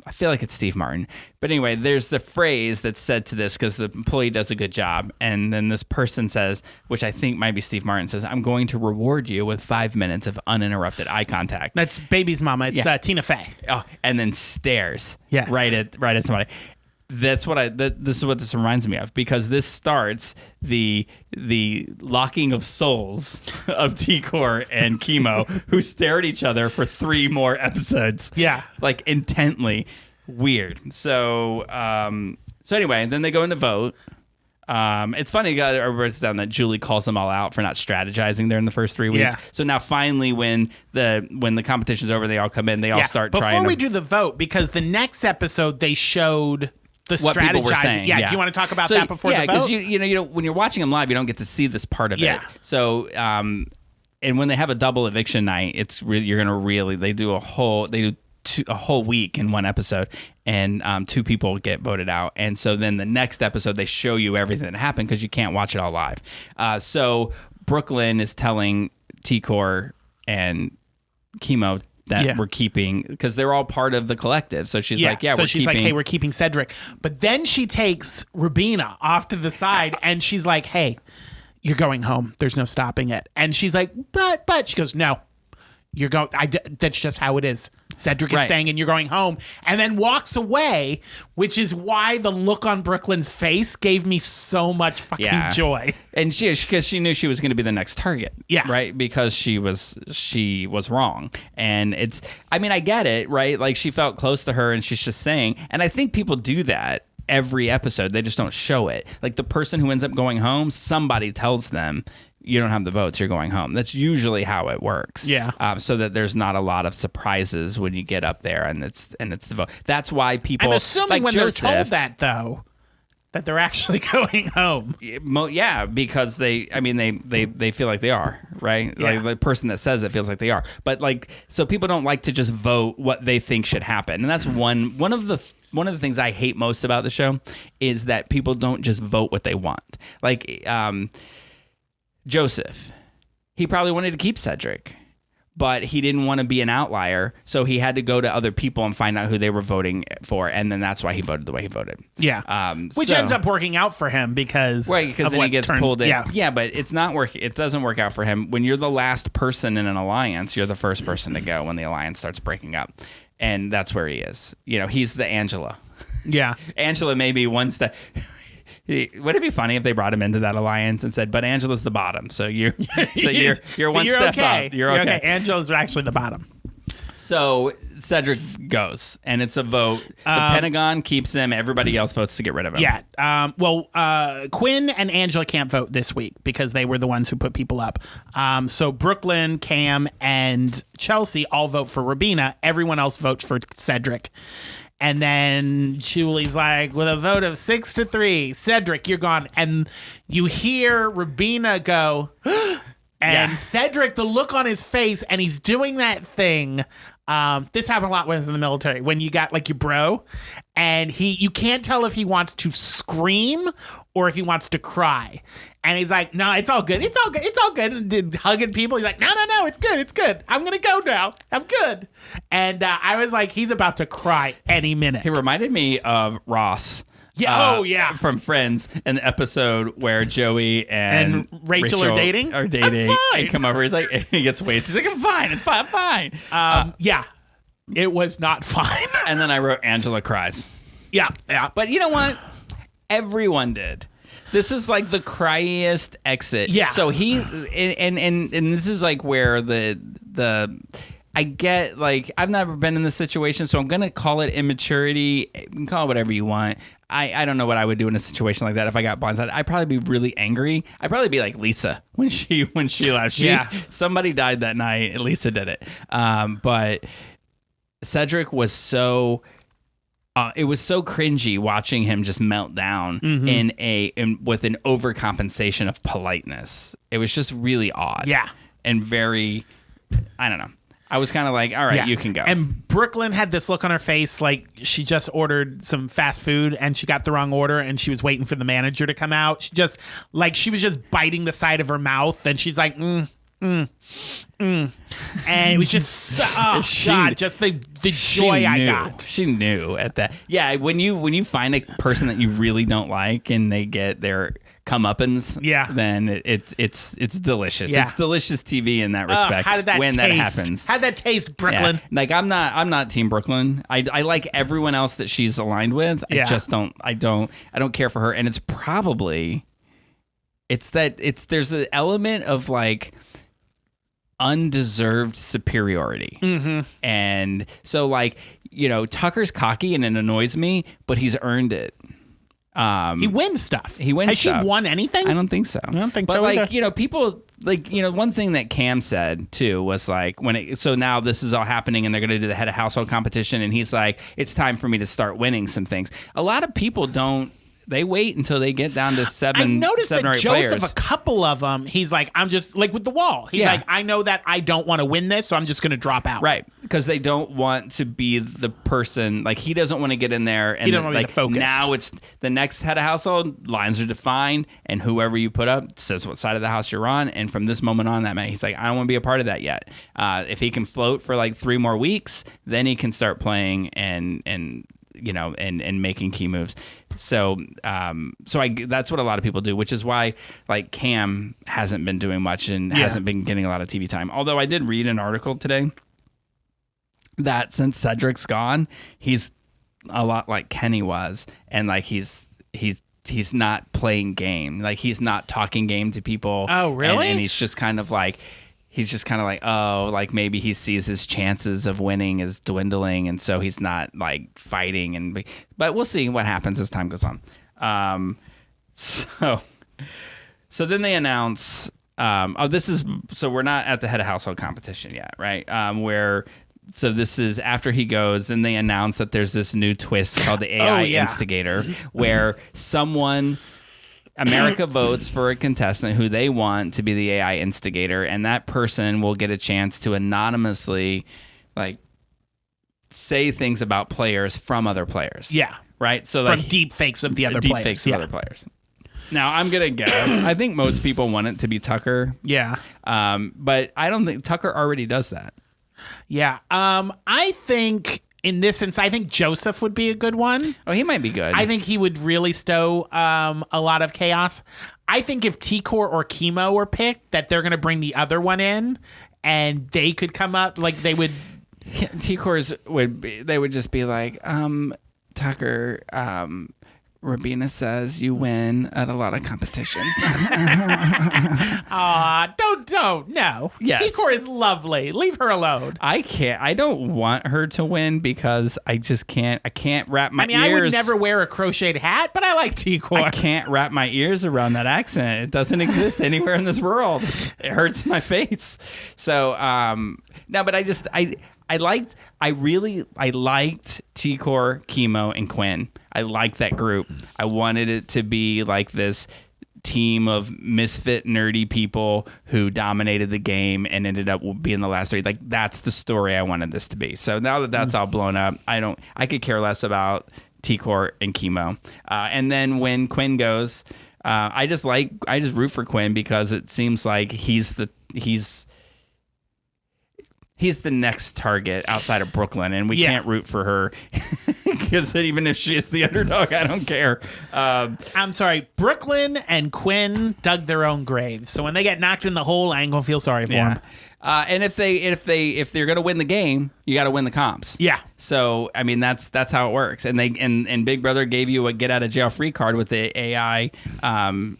I feel like it's Steve Martin. But anyway, there's the phrase that's said to this because the employee does a good job. And then this person says, which I think might be Steve Martin, says, I'm going to reward you with 5 minutes of uninterrupted eye contact. That's Baby's mama. It's Tina Fey. Oh, and then stares Yes. right at somebody. That's what this is what this reminds me of, because this starts the locking of souls of T-Core and Chemo, who stare at each other for 3 more episodes. Yeah. Like intently. Weird. So anyway, then they go in to vote. It's funny, I wrote down that Julie calls them all out for not strategizing there in the first 3 weeks. Yeah. So now finally, when the competition's over, they all come in, they all start trying Before to... we do the vote, because the next episode they showed the what people were strategizing. saying. Yeah, do you want to talk about that before the vote? Yeah, because you know when you're watching them live, you don't get to see this part of it. So and when they have a double eviction night, it's really, you're gonna really, they do a whole week in one episode, and 2 people get voted out, and so then the next episode they show you everything that happened because you can't watch it all live. So Brooklyn is telling T-Core and Chemo that we're keeping, because they're all part of the collective. So she's like, so she's like, hey, we're keeping Cedric. But then she takes Rubina off to the side and she's like, hey, you're going home. There's no stopping it. And she's like, but she goes, no, you're going. That's just how it is. Cedric is staying and you're going home, and then walks away, which is why the look on Brooklyn's face gave me so much fucking joy. And because she knew she was going to be the next target. Yeah. Right. Because she was wrong. And it's, I mean, I get it. Right. Like, she felt close to her and she's just saying, and I think people do that every episode. They just don't show it. Like, the person who ends up going home, somebody tells them, you don't have the votes, you're going home. That's usually how it works. Yeah. So that there's not a lot of surprises when you get up there and it's the vote. That's why people, I'm assuming like when Joseph, they're told that, though, that they're actually going home. Yeah, because they feel like they are, right? Yeah. Like, the person that says it feels like they are. But like, so people don't like to just vote what they think should happen. And that's one of the things I hate most about the show is that people don't just vote what they want. Like, Joseph, he probably wanted to keep Cedric, but he didn't want to be an outlier, so he had to go to other people and find out who they were voting for, and then that's why he voted the way he voted. Yeah, which ends up working out for him because then he gets pulled in. Yeah, but it's not working. It doesn't work out for him when you're the last person in an alliance. You're the first person to go when the alliance starts breaking up, and that's where he is. You know, he's the Angela. Yeah, Angela may be one step. Would it be funny if they brought him into that alliance and said, "But Angela's the bottom, so you're one step up. You're okay." Angela's actually the bottom. So Cedric goes, and it's a vote. The Pentagon keeps him. Everybody else votes to get rid of him. Yeah. Quinn and Angela can't vote this week because they were the ones who put people up. So Brooklyn, Cam, and Chelsea all vote for Rubina. Everyone else votes for Cedric. And then Julie's like, with a vote of 6-3, Cedric, you're gone. And you hear Rubina go, and Cedric, the look on his face, and he's doing that thing. This happened a lot when I was in the military, when you got like your bro, and you can't tell if he wants to scream or if he wants to cry. And he's like, no, it's all good. It's all good. It's all good. And hugging people. He's like, no, it's good. It's good. I'm going to go now. I'm good. And I was like, he's about to cry any minute. He reminded me of Ross. Yeah. From Friends, an episode where Joey and Rachel are dating. I'm fine. And come over. He's like, he gets wasted. He's like, I'm fine. It's fine. I'm fine. Yeah. It was not fine. And then I wrote Angela cries. Yeah. But you know what? Everyone did. This is like the cryest exit. Yeah. So he and this is like where the I get, like, I've never been in this situation, so I'm gonna call it immaturity. You can call it whatever you want. I don't know what I would do in a situation like that if I got blindsided. I'd probably be really angry. I'd probably be like Lisa when she left. Somebody died that night. Lisa did it. But Cedric was so It was so cringy watching him just melt down with an overcompensation of politeness. It was just really odd. Yeah. And very, I don't know. I was kind of like, all right, you can go. And Brooklyn had this look on her face like she just ordered some fast food and she got the wrong order and she was waiting for the manager to come out. She was just biting the side of her mouth and she's like, and it was just just the joy I got. She knew at that. Yeah, when you find a person that you really don't like and they get their comeuppance, then it's delicious. Yeah. It's delicious TV in that respect. How did that when taste? That happens? How'd that taste, Brooklyn? Yeah. Like I'm not Team Brooklyn. I like everyone else that she's aligned with. I just don't care for her. And it's probably there's an element of like undeserved superiority. And so like, Tucker's cocky and it annoys me, but he's earned it. He wins stuff. Has she won anything? I don't think so. I don't think but so like, either. People like, one thing that Cam said too was like so now this is all happening and they're going to do the head of household competition. And he's like, it's time for me to start winning some things. A lot of people they wait until they get down to seven. I noticed that or eight Joseph, players. A couple of them, he's like, I'm just like with the wall. He's like, I know that I don't want to win this, so I'm just going to drop out. Right, because they don't want to be the person. Like he doesn't want to get in there and he don't want to be the focus. Now it's the next head of household. Lines are defined, and whoever you put up says what side of the house you're on. And from this moment on, he's like, I don't want to be a part of that yet. If he can float for like 3 more weeks, then he can start playing and making key moves. So that's what a lot of people do, which is why like Cam hasn't been doing much and hasn't been getting a lot of TV time. Although I did read an article today that since Cedric's gone, he's a lot like Kenny was, and like he's not playing game, like he's not talking game to people. Oh, really? And he's just kind of like. He's just kind of like, like maybe he sees his chances of winning is dwindling, and so he's not like fighting. But we'll see what happens as time goes on. So then they announce, so we're not at the head of household competition yet, right? So this is after he goes, then they announce that there's this new twist called the AI Instigator, where America votes for a contestant who they want to be the AI instigator, and that person will get a chance to anonymously, like, say things about players from other players. Yeah. Right? So from like deep fakes of the other deep players. fakes of other players. Now, I'm going to guess. I think most people want it to be Tucker. Yeah. But I don't think Tucker already does that. Yeah. I think in this sense, I think Joseph would be a good one. Oh, he might be good. I think he would really stow a lot of chaos. I think if T-Core or Chemo were picked, that they're going to bring the other one in, and they could come up like they would. T-Cores would just be like, Tucker, Rabina says you win at a lot of competitions. Don't, no. Yes. T-Core is lovely. Leave her alone. I don't want her to win because I just can't. I can't wrap my ears. I would never wear a crocheted hat, but I like T-Core. I can't wrap my ears around that accent. It doesn't exist anywhere in this world. It hurts my face. So, no, but I liked T-Core, Chemo, and Quinn. I liked that group. I wanted it to be like this team of misfit, nerdy people who dominated the game and ended up being the last 3. Like, that's the story I wanted this to be. So now that that's all blown up, I could care less about T-Core and Chemo. And then when Quinn goes, I just root for Quinn because it seems like he's the next target outside of Brooklyn, and we can't root for her because even if she is the underdog, I don't care. I'm sorry, Brooklyn and Quinn dug their own graves, so when they get knocked in the hole, I ain't gonna feel sorry for them. And if they're gonna win the game, you got to win the comps. Yeah. So I mean that's how it works. And and Big Brother gave you a get out of jail free card with the AI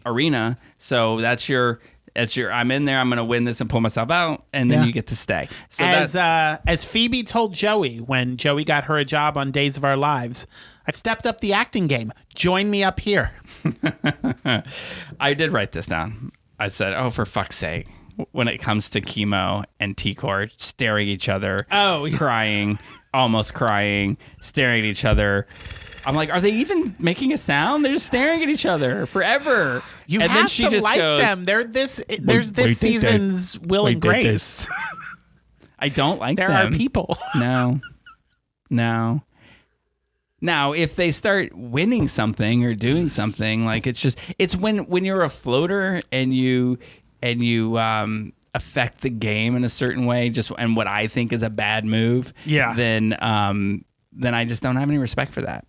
arena. So that's your I'm in there, I'm going to win this and pull myself out, and then you get to stay. So as Phoebe told Joey when Joey got her a job on Days of Our Lives, I've stepped up the acting game. Join me up here. I did write this down. I said, oh, for fuck's sake. When it comes to Chemo and T-Core staring at each other, crying, almost crying, staring at each other. I'm like, are they even making a sound? They're just staring at each other forever. You and have then she to just like goes, them. There's this season's Will and Grace. I don't like There them. are people. No. Now, if they start winning something or doing something, like it's when you're a floater and you affect the game in a certain way, and what I think is a bad move. Yeah. Then I just don't have any respect for that.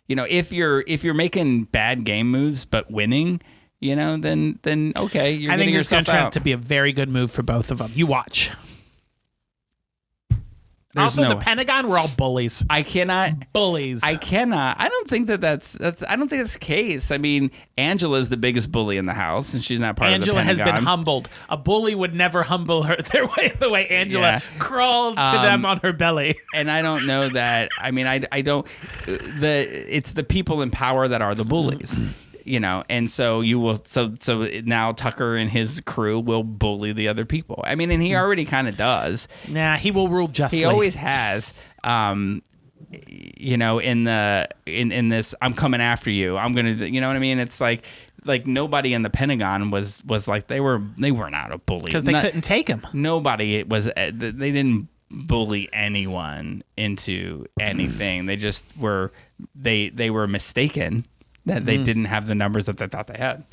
If you're making bad game moves but winning, then okay, you're I think getting this is going yourself to turn out. out to be a very good move for both of them. You watch. There's also, no the Pentagon, we're all bullies. I cannot. Bullies. I cannot. I don't think that's. I don't think that's the case. I mean, Angela's the biggest bully in the house, and she's not part Angela of the has Pentagon. been humbled. A bully would never humble her the way Angela crawled to them on her belly. And I don't know that. I mean, I don't. It's the people in power that are the bullies. And so you will. So now Tucker and his crew will bully the other people. I mean, and he already kind of does. Nah, he will rule justly. He always has. In this, I'm coming after you. I'm gonna. You know what I mean? It's like nobody in the Pentagon was like they were not a bully because they couldn't take him. Nobody was. They didn't bully anyone into anything. They just were. They were mistaken that they didn't have the numbers that they thought they had.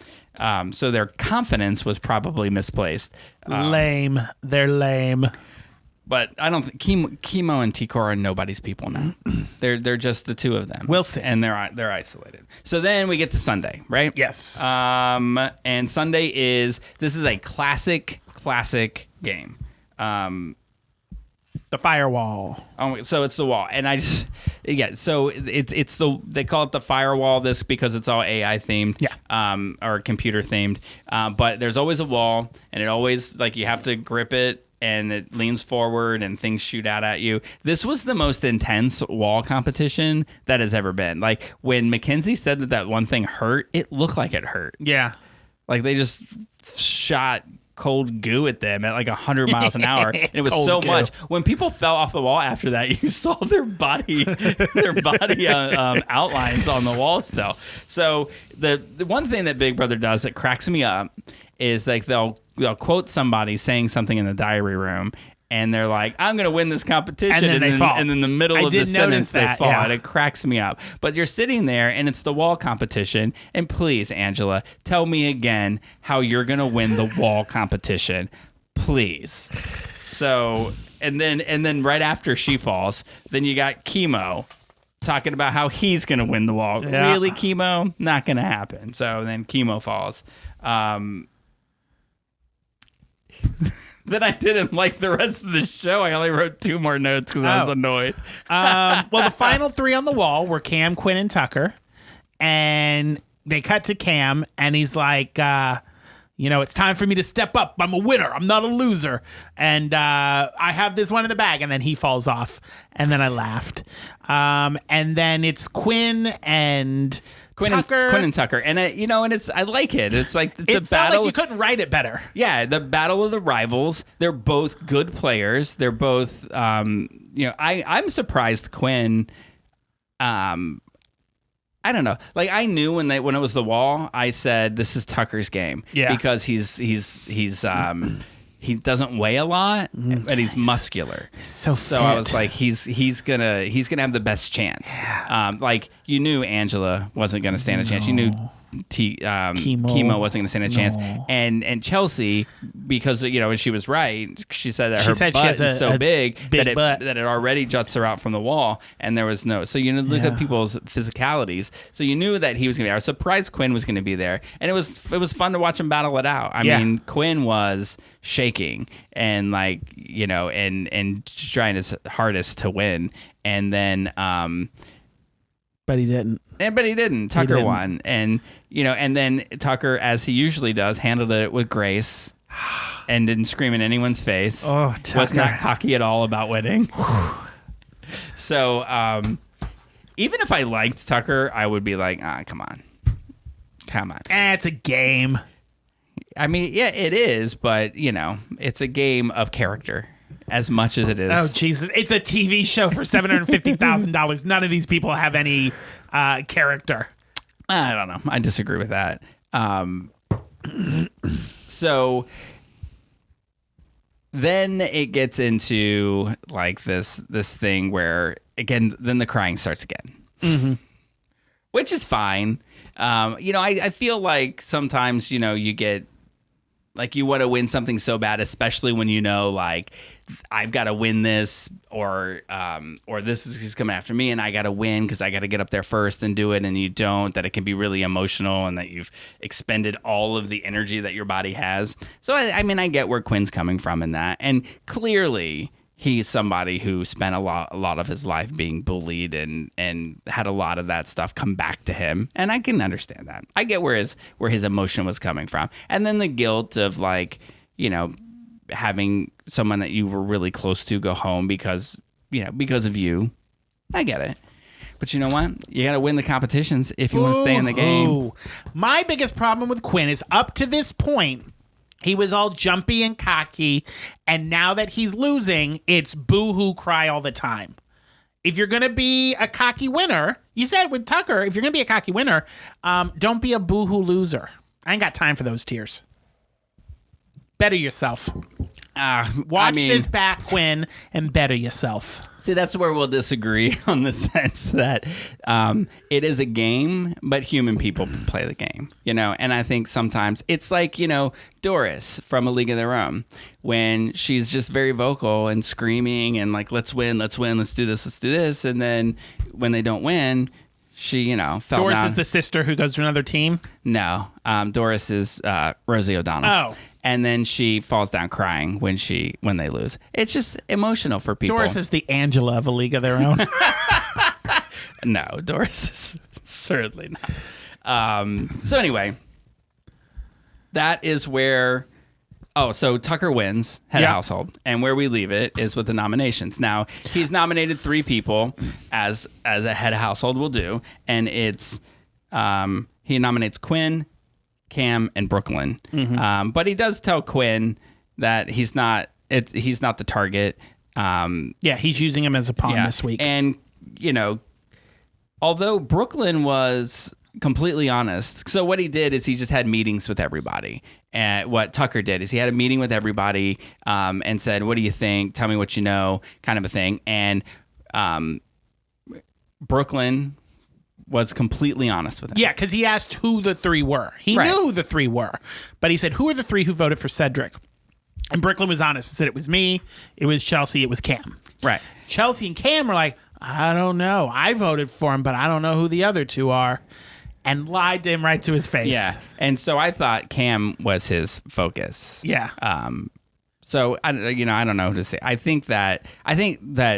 So their confidence was probably misplaced. Lame. They're lame. But I don't think Chemo and T-Cora are nobody's people now. They're just the two of them. We'll see. And they're isolated. So then we get to Sunday, right? Yes. And Sunday this is a classic game. The firewall. So it's the wall, and so it's they call it the firewall because it's all AI themed, or computer themed. But there's always a wall, and it always you have to grip it, and it leans forward, and things shoot out at you. This was the most intense wall competition that has ever been. Like when Mackenzie said that one thing hurt, it looked like it hurt. Yeah. Like they just shot cold goo at them at 100 miles an hour. And it was so goo. much. When people fell off the wall after that, you saw their body outlines on the wall still. So the one thing that Big Brother does that cracks me up is they'll quote somebody saying something in the diary room, and they're like, I'm going to win this competition. And then they fall. And in the middle of the sentence, they fall. Yeah. And it cracks me up. But you're sitting there, and it's the wall competition. And please, Angela, tell me again how you're going to win the wall competition. Please. So, and then right after she falls, then you got Chemo talking about how he's going to win the wall. Yeah. Really, Chemo? Not going to happen. So then Chemo falls. Then I didn't like the rest of the show. I only wrote 2 more notes because I was annoyed. Well, the final 3 on the wall were Cam, Quinn, and Tucker. And they cut to Cam, and he's like, it's time for me to step up. I'm a winner. I'm not a loser. And I have this one in the bag. And then he falls off. And then I laughed. And then it's Quinn and Tucker. Quinn and Tucker. And, I like it. It's like it's it a felt battle. like you couldn't write it better. Yeah, the battle of the rivals. They're both good players. They're both, I'm surprised Quinn, I don't know. Like I knew when it was the wall, I said this is Tucker's game. Yeah. Because he doesn't weigh a lot, but he's muscular. So I was like, he's gonna have the best chance. Yeah. You knew Angela wasn't gonna stand a chance. You knew Chemo wasn't gonna stand a chance. And Chelsea, because and she was right. She said that her butt is so big that it already juts her out from the wall, and there was no. So look at people's physicalities. So you knew that he was gonna be there. I was surprised Quinn was gonna be there, and it was fun to watch him battle it out. I mean, Quinn was shaking and and trying his hardest to win, and then but he didn't. But he didn't. Tucker won, and and then Tucker, as he usually does, handled it with grace, and didn't scream in anyone's face. Oh, Tucker was not cocky at all about winning. So, even if I liked Tucker, I would be like, come on. It's a game. I mean, yeah, it is, but it's a game of character. as much as it is. Oh, Jesus. It's a TV show for $750,000. None of these people have any character. I don't know. I disagree with that. So then it gets into like this thing where, again, then the crying starts again, which is fine. I feel like sometimes, you get like you want to win something so bad, especially when like I've got to win this or this is coming after me and I got to win because I got to get up there first and do it, and you don't, that it can be really emotional and that you've expended all of the energy that your body has. So, I mean, I get where Quinn's coming from in that. And clearly he's somebody who spent a lot of his life being bullied and had a lot of that stuff come back to him. And I can understand that. I get where his emotion was coming from. And then the guilt of having someone that you were really close to go home because of you. I get it. But you know what? You got to win the competitions if you want to stay in the game. My biggest problem with Quinn is up to this point, he was all jumpy and cocky, and now that he's losing, it's boo-hoo cry all the time. If you're going to be a cocky winner, you said with Tucker, if you're going to be a cocky winner, don't be a boo-hoo loser. I ain't got time for those tears. Better yourself. Watch this back, Quinn, and better yourself. See, that's where we'll disagree on the sense that it is a game, but human people play the game, And I think sometimes it's like, Doris from A League of Their Own, when she's just very vocal and screaming and like, let's win, let's do this. And then when they don't win, she, fell Doris down. is the sister who goes to another team? No, Doris is Rosie O'Donnell. Oh. And then she falls down crying when they lose. It's just emotional for people. Doris is the Angela of A League of Their Own. No, Doris is certainly not. So anyway, that is where. Oh, so Tucker wins head of household, and where we leave it is with the nominations. Now he's nominated 3 people, as a head of household will do, and it's he nominates Quinn, Cam, and Brooklyn. But he does tell Quinn that he's not the target. He's using him as a pawn this week. And, although Brooklyn was completely honest, so what he did is he just had meetings with everybody. And what Tucker did is he had a meeting with everybody and said, what do you think? Tell me what you know, kind of a thing. And Brooklyn was completely honest with him. Yeah, because he asked who the 3 were. He knew who the 3 were, but he said, who are the 3 who voted for Cedric? And Brooklyn was honest. He said it was me, it was Chelsea, it was Cam. Right. Chelsea and Cam were like, I don't know. I voted for him, but I don't know who the other 2 are. And lied to him right to his face. Yeah. And so I thought Cam was his focus. Yeah. So I don't know who to say. I think that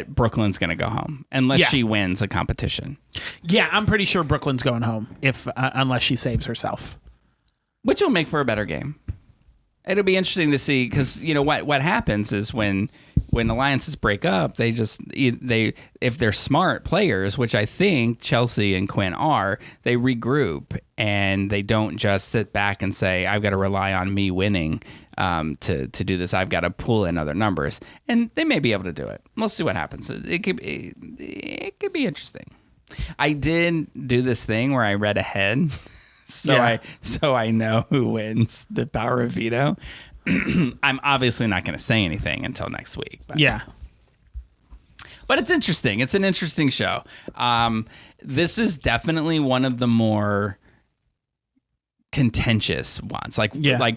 Brooklyn's going to go home unless she wins a competition. Yeah, I'm pretty sure Brooklyn's going home unless she saves herself, which will make for a better game. It'll be interesting to see because what happens is when alliances break up, if they're smart players, which I think Chelsea and Quinn are, they regroup and they don't just sit back and say, I've got to rely on me winning to do this. I've got to pull in other numbers, and they may be able to do it. We'll see what happens. It could be interesting. I did do this thing where I read ahead. So I know who wins the power of veto. I'm obviously not going to say anything until next week. But it's interesting. It's an interesting show. This is definitely one of the more contentious ones, like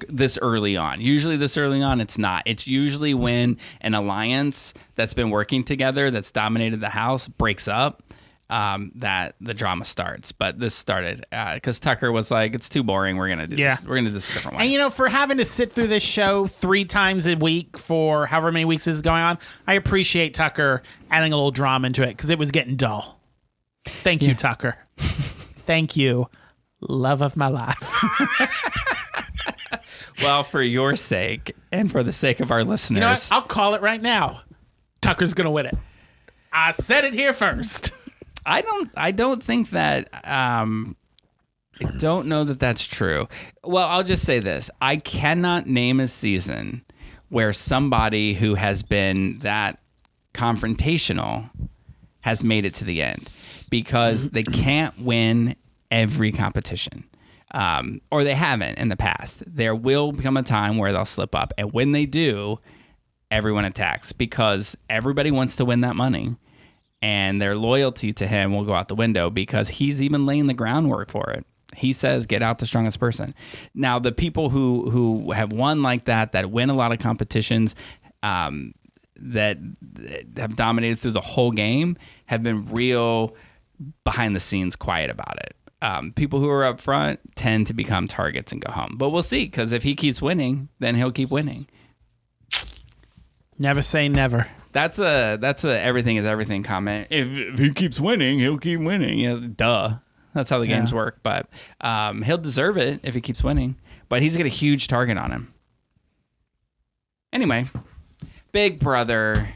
this early on. Usually this early on, it's not. It's usually when an alliance that's been working together, that's dominated the house, breaks up. That the drama starts, but this started because Tucker was like, "It's too boring. We're gonna do this. We're gonna do this a different way." And for having to sit through this show 3 times a week for however many weeks this is going on, I appreciate Tucker adding a little drama into it because it was getting dull. Thank you, Tucker. Thank you, love of my life. Well, for your sake and for the sake of our listeners, you know what? I'll call it right now. Tucker's gonna win it. I said it here first. I don't think that. I don't know that that's true. Well, I'll just say this: I cannot name a season where somebody who has been that confrontational has made it to the end, because they can't win every competition. Or they haven't in the past. There will become a time where they'll slip up. And when they do, everyone attacks, because everybody wants to win that money. And their loyalty to him will go out the window, because he's even laying the groundwork for it. He says, get out the strongest person. Now, the people who have won like that win a lot of competitions, that have dominated through the whole game, have been real behind the scenes quiet about it. People who are up front tend to become targets and go home. But we'll see, because if he keeps winning, then he'll keep winning. Never say never. That's a everything is everything comment. If he keeps winning, he'll keep winning. Yeah, duh. That's how the games work. But he'll deserve it if he keeps winning. But he's got a huge target on him. Anyway, Big Brother.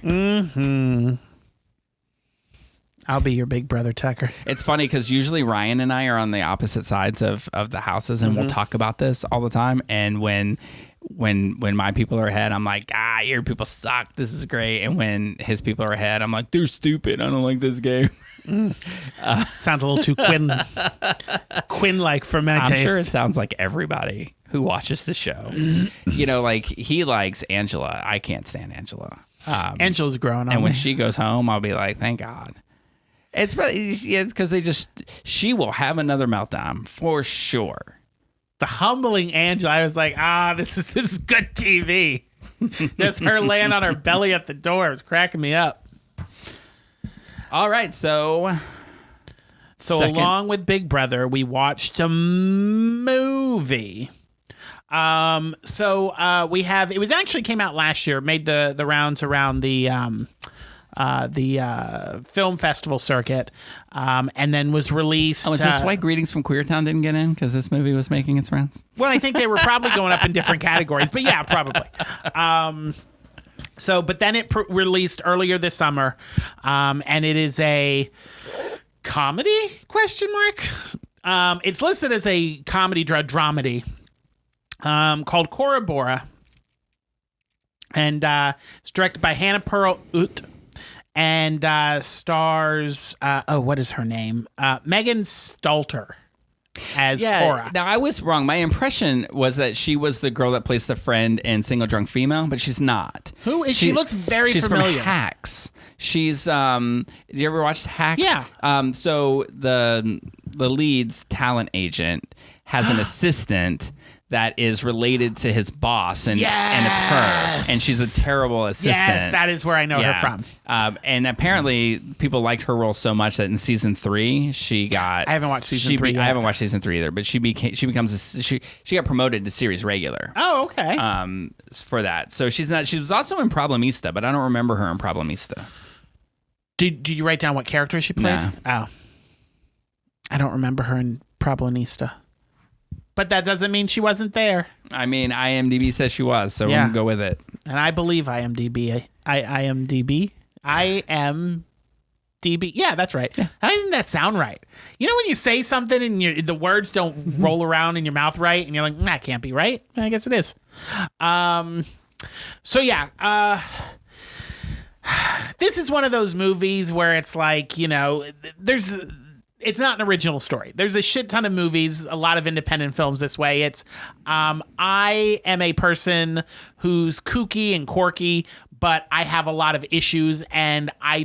I'll be your big brother, Tucker. It's funny because usually Ryan and I are on the opposite sides of the houses, and we'll talk about this all the time. And when my people are ahead, I'm like, your people suck. This is great. And when his people are ahead, I'm like, they're stupid. I don't like this game. Sounds a little too Quinn-like for my taste. I'm sure it sounds like everybody who watches the show. Like he likes Angela. I can't stand Angela. Angela's growing on and when me. she goes home, I'll be like, thank God. It's because she will have another meltdown for sure. The humbling Angela, I was like, this is good TV. Just her laying on her belly at the door. It was cracking me up. All right, so along with Big Brother, we watched a movie. We have, it was actually came out last year, made the rounds around the film festival circuit, and then was released. Oh, is this why Greetings from Queertown didn't get in? Because this movie was making its rounds? Well, I think they were probably going up in different categories, but yeah, probably. But then it released earlier this summer, and it is a comedy, ? It's listed as a comedy dramedy, called Cora Bora, and it's directed by Hannah Pearl Ut, and stars, what is her name? Megan Stalter as Cora. Now, I was wrong. My impression was that she was the girl that plays the friend in Single Drunk Female, but she's not. Who is she? Looks very familiar. She's from Hacks. She's, did you ever watch Hacks? Yeah. So the lead's talent agent has an assistant that is related to his boss, and it's her, and she's a terrible assistant. Yes, that is where I know her from. And apparently, people liked her role so much that in season 3, she got. I haven't watched season 3 yet. I haven't watched season 3 either, but she got promoted to series regular. Oh, okay. For that, so she's not. She was also in Problemista, but I don't remember her in Problemista. Did you write down what character she played? No. Oh, I don't remember her in Problemista. But that doesn't mean she wasn't there. I mean, IMDb says she was, so we're going to go with it. And I believe IMDb. IMDb? Yeah, that's right. Yeah. I didn't that sound right. You know when you say something and the words don't roll around in your mouth right, and you're like, that can't be right? I guess it is. This is one of those movies where it's like, it's not an original story. There's a shit ton of movies, a lot of independent films this way. It's, I am a person who's kooky and quirky, but I have a lot of issues, and I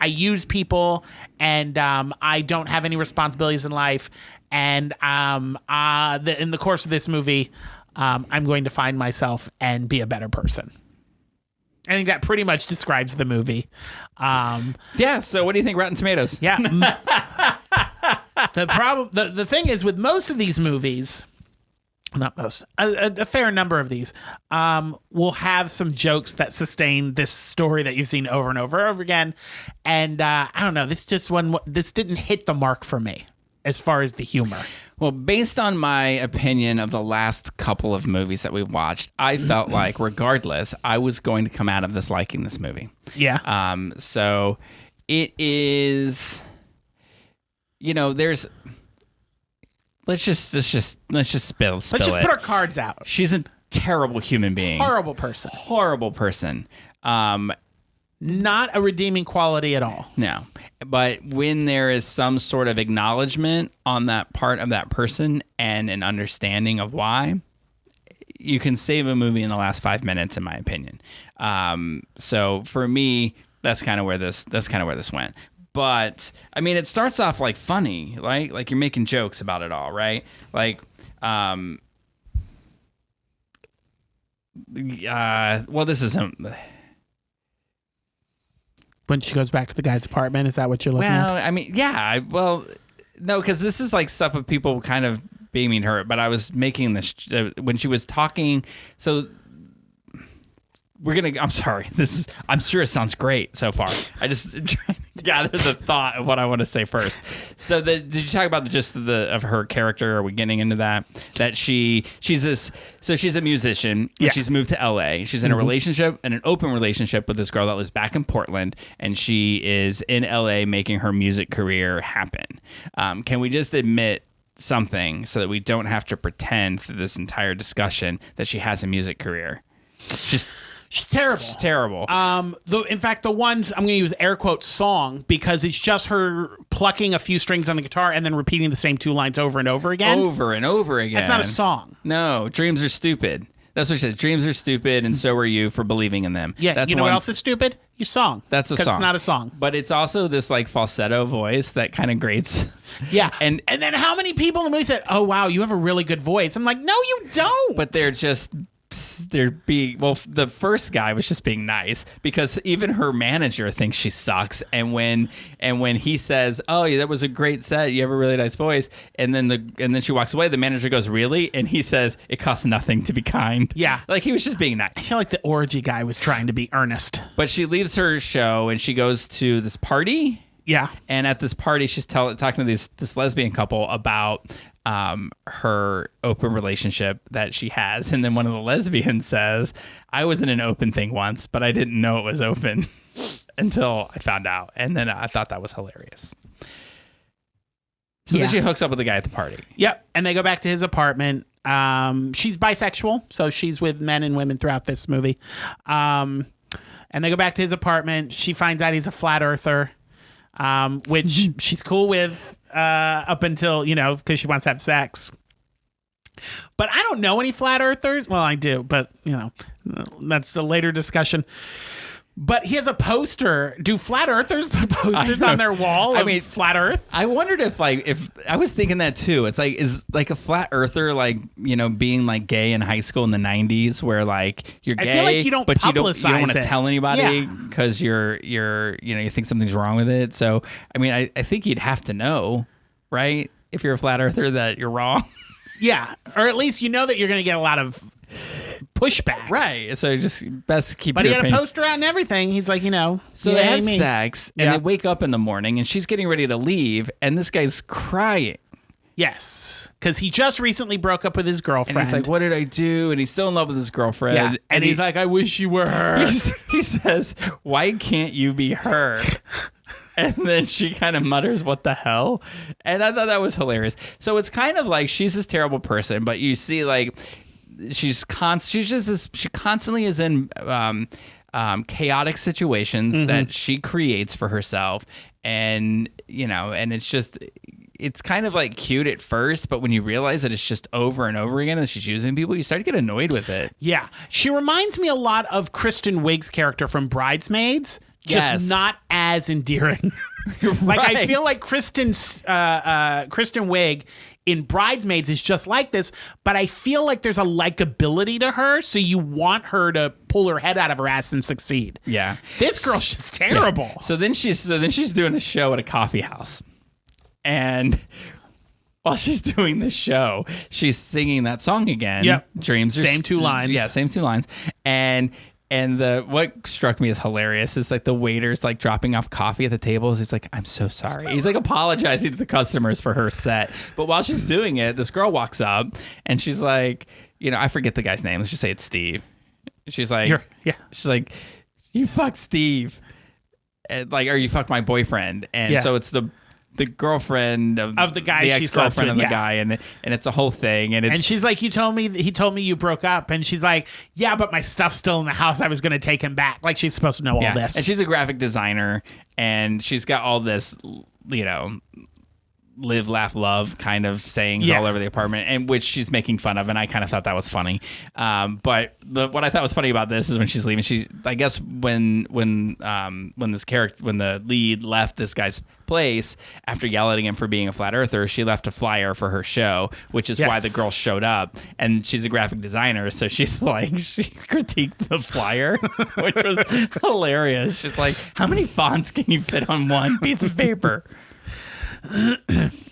use people, and I don't have any responsibilities in life. And in the course of this movie, I'm going to find myself and be a better person. I think that pretty much describes the movie. So what do you think, Rotten Tomatoes? Yeah. The thing is, with most of these movies, not most, a fair number of these, will have some jokes that sustain this story that you've seen over and over and over again. And I don't know, this didn't hit the mark for me as far as the humor. Well, based on my opinion of the last couple of movies that we've watched, I felt like regardless, I was going to come out of this liking this movie. Yeah. So it is, let's just spill Let's just it. put our cards out. She's a terrible human being. Horrible person. Horrible person. Not a redeeming quality at all. No. But when there is some sort of acknowledgement on that part of that person and an understanding of why, you can save a movie in the last 5 minutes, in my opinion. So for me, that's kind of where this went. But I mean, it starts off like funny, right? Like you're making jokes about it all, right? Like, well, this isn't. When she goes back to the guy's apartment, is that what you're looking at? Well, I mean, yeah. Well, no, because this is like stuff of people kind of beaming her. But I was making this when she was talking. So I'm sorry. I'm sure it sounds great so far. I just trying to gather the thought of what I want to say first. So did you talk about of her character? Are we getting into that? That she's a musician. Yeah. She's moved to LA. She's in a relationship, an open relationship with this girl that lives back in Portland, and she is in LA making her music career happen. Can we just admit something so that we don't have to pretend through this entire discussion that she has a music career? She's terrible. She's terrible. In fact, the ones I'm going to use air quotes song because it's just her plucking a few strings on the guitar and then repeating the same two lines over and over again. Over and over again. That's not a song. No, dreams are stupid. That's what she says. Dreams are stupid, and so are you for believing in them. Yeah, that's you know what else is stupid? Your song. That's a song. Because it's not a song. But it's also this like falsetto voice that kind of grates. Yeah. And then how many people in the movie said, "Oh wow, you have a really good voice"? I'm like, no, you don't. But the first guy was just being nice because even her manager thinks she sucks, and when he says, "Oh, yeah, that was a great set, you have a really nice voice," and then she walks away, the manager goes, "Really?" And he says, "It costs nothing to be kind." Yeah. Like he was just being nice. I feel like the orgy guy was trying to be earnest. But she leaves her show and she goes to this party. Yeah. And at this party, she's talking to this lesbian couple about her open relationship that she has. And then one of the lesbians says, "I was in an open thing once, but I didn't know it was open until I found out." And then I thought that was hilarious. So then she hooks up with the guy at the party. Yep. And they go back to his apartment. She's bisexual, so she's with men and women throughout this movie. And they go back to his apartment. She finds out he's a flat earther. Which she's cool with up until, because she wants to have sex. But I don't know any flat earthers. Well, I do, but, that's a later discussion. But he has a poster. Do flat earthers put posters on their wall of flat earth? I wondered if I was thinking that too. It's like, is like a flat earther like, being like gay in high school in the 90s where like you're gay, I feel like you don't but publicize you don't want to it. tell anybody because you're you think something's wrong with it. So, I mean, I think you'd have to know, right? If you're a flat earther that you're wrong. Yeah. Or at least you know that you're going to get a lot of pushback. Right. So just best keep But your he had opinion. a poster out and everything. He's like, So they have sex and Yeah. they wake up in the morning and she's getting ready to leave and this guy's crying. Yes. Because he just recently broke up with his girlfriend. And he's like, "What did I do?" And he's still in love with his girlfriend. Yeah. And he's like, "I wish you were her." He says, "Why can't you be her?" And then she kind of mutters, "What the hell?" And I thought that was hilarious. So it's kind of like she's this terrible person, but you see like she constantly is in chaotic situations that she creates for herself. And, and it's kind of like cute at first, but when you realize that it's just over and over again that she's using people, you start to get annoyed with it. Yeah. She reminds me a lot of Kristen Wiig's character from Bridesmaids, just not as endearing. Like, Right. I feel like Kristen Wiig in Bridesmaids is just like this, but I feel like there's a likability to her, so you want her to pull her head out of her ass and succeed. Yeah. This girl's just terrible. Yeah. So then she's doing a show at a coffee house. And while she's doing the show, she's singing that song again. Yep. Dreams are Same two lines. Yeah, same two lines. And what struck me as hilarious is like the waiter's like dropping off coffee at the tables. He's like, "I'm so sorry." He's like apologizing to the customers for her set. But while she's doing it, this girl walks up and she's like, I forget the guy's name. Let's just say it's Steve. She's like, she's like, "You fuck Steve." And like, or you fuck my boyfriend. And so it's the the girlfriend of the guy the she slept ex-girlfriend with, of the yeah. guy, and it's a whole thing, and she's like, he told me you broke up, and she's like, yeah, but my stuff's still in the house. I was going to take him back. Like, she's supposed to know all this. And she's a graphic designer, and she's got all this, live, laugh, love kind of sayings all over the apartment, and which she's making fun of, and I kind of thought that was funny. But what I thought was funny about this is when she's leaving, I guess when the lead left this guy's place after yelling at him for being a flat earther, she left a flyer for her show, which is why the girl showed up, and she's a graphic designer, so she's like, she critiqued the flyer, which was hilarious. She's like, how many fonts can you fit on one piece of paper?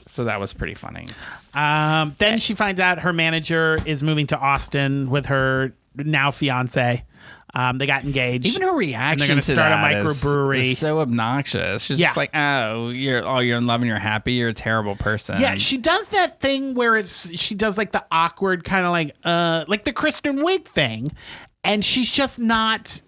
So that was pretty funny. Then she finds out her manager is moving to Austin with her now fiance. They got engaged. Even her reaction they're going to start a microbrewery. Is so obnoxious. She's just like, oh, you're in love and you're happy. You're a terrible person. Yeah, she does that thing where she does like the awkward kind of like the Kristen Wiig thing, and she's just not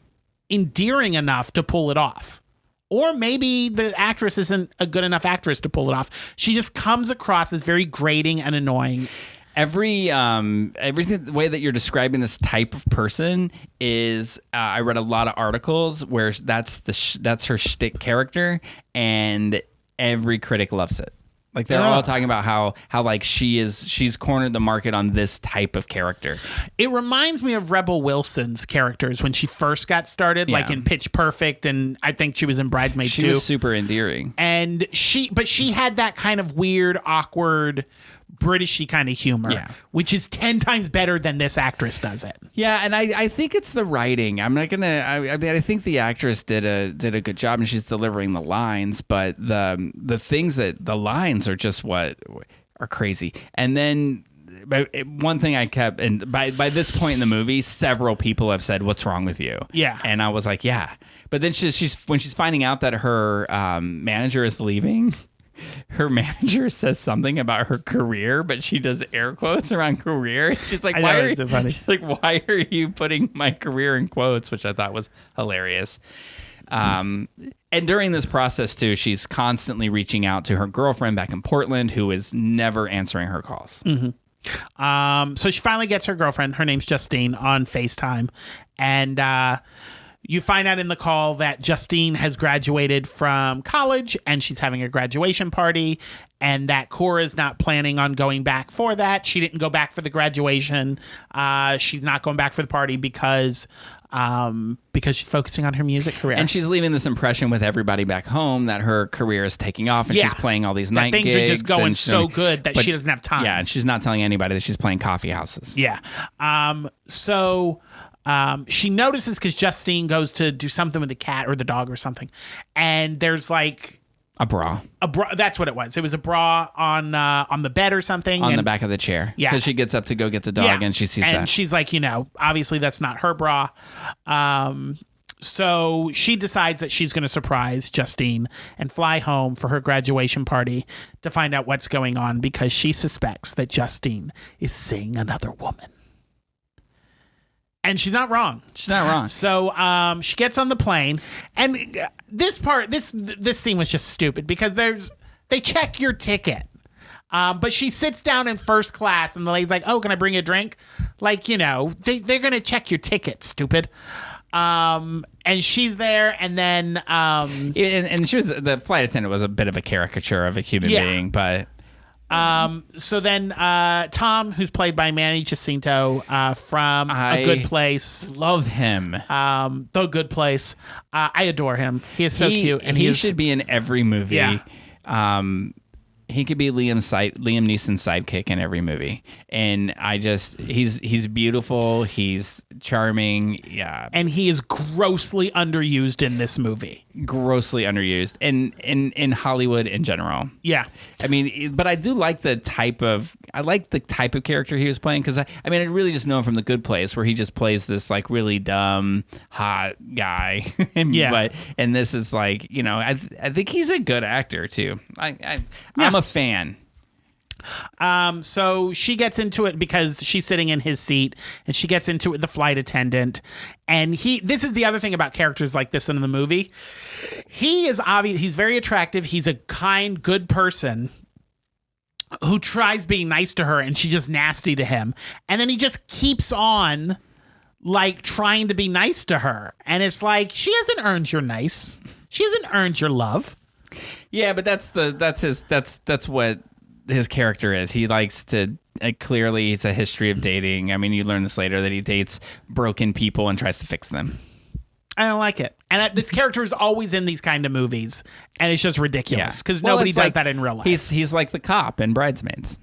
endearing enough to pull it off. Or maybe the actress isn't a good enough actress to pull it off. She just comes across as very grating and annoying. Everything, the way that you're describing this type of person is, I read a lot of articles where that's her shtick character, and every critic loves it. Like, they're all talking about how like she's cornered the market on this type of character. It reminds me of Rebel Wilson's characters when she first got started, like in Pitch Perfect, and I think she was in Bridesmaids too. She was super endearing. And she had that kind of weird, awkward, Britishy kind of humor, which is 10 times better than this actress does it. Yeah, and I think it's the writing. I'm not gonna. I think the actress did a good job, and she's delivering the lines. But the things that the lines are just what are crazy. And then one thing I kept, and by this point in the movie, several people have said, "What's wrong with you?" Yeah, and I was like, "Yeah." But then she's when she's finding out that her manager is leaving. Her manager says something about her career, but she does air quotes around career. She's like, "Why are you?" So funny. She's like, "Why are you putting my career in quotes?" Which I thought was hilarious. And during this process too, she's constantly reaching out to her girlfriend back in Portland, who is never answering her calls. Mm-hmm. So she finally gets her girlfriend. Her name's Justine on FaceTime, and you find out in the call that Justine has graduated from college and she's having a graduation party, and that Cora is not planning on going back for that. She didn't go back for the graduation. She's not going back for the party because she's focusing on her music career. And she's leaving this impression with everybody back home that her career is taking off, and she's playing all these night gigs. Things are just going so good that she doesn't have time. Yeah, and she's not telling anybody that she's playing coffee houses. Yeah. She notices because Justine goes to do something with the cat or the dog or something, and there's like a bra. That's what it was. It was a bra on the bed or something. On the back of the chair. Yeah. Because she gets up to go get the dog, and she sees that. And she's like, obviously that's not her bra. So she decides that she's going to surprise Justine and fly home for her graduation party to find out what's going on, because she suspects that Justine is seeing another woman. And she's not wrong. She's not wrong. So she gets on the plane, and this scene was just stupid because they check your ticket. But she sits down in first class, and the lady's like, "Oh, can I bring you a drink?" Like, they're gonna check your ticket, stupid. And she's there, and then and she was, the flight attendant was a bit of a caricature of a human being, but. So then Tom, who's played by Manny Jacinto from A Good Place. Love him. The Good Place. I adore him. He is so cute. And he should be in every movie. Yeah. He could be Liam Neeson's sidekick in every movie. And he's beautiful. He's charming. Yeah. And he is grossly underused in this movie. Grossly underused in Hollywood in general. Yeah. I mean, but I do like the type of character he was playing, because I really just know him from The Good Place, where he just plays this like really dumb hot guy. And this is like, I think he's a good actor too. I'm a fan. So she gets into it because she's sitting in his seat, and she gets into it with the flight attendant. And this is the other thing about characters like this in the movie. He is obvious. He's very attractive. He's a kind, good person who tries being nice to her, and she's just nasty to him. And then he just keeps on like trying to be nice to her. And it's like, she hasn't earned your nice. She hasn't earned your love. Yeah, but that's what his character is. He likes to clearly he's a history of dating. I mean, you learn this later that he dates broken people and tries to fix them. I don't like it. And this character is always in these kind of movies, and it's just ridiculous because nobody does that in real life. He's like the cop in Bridesmaids.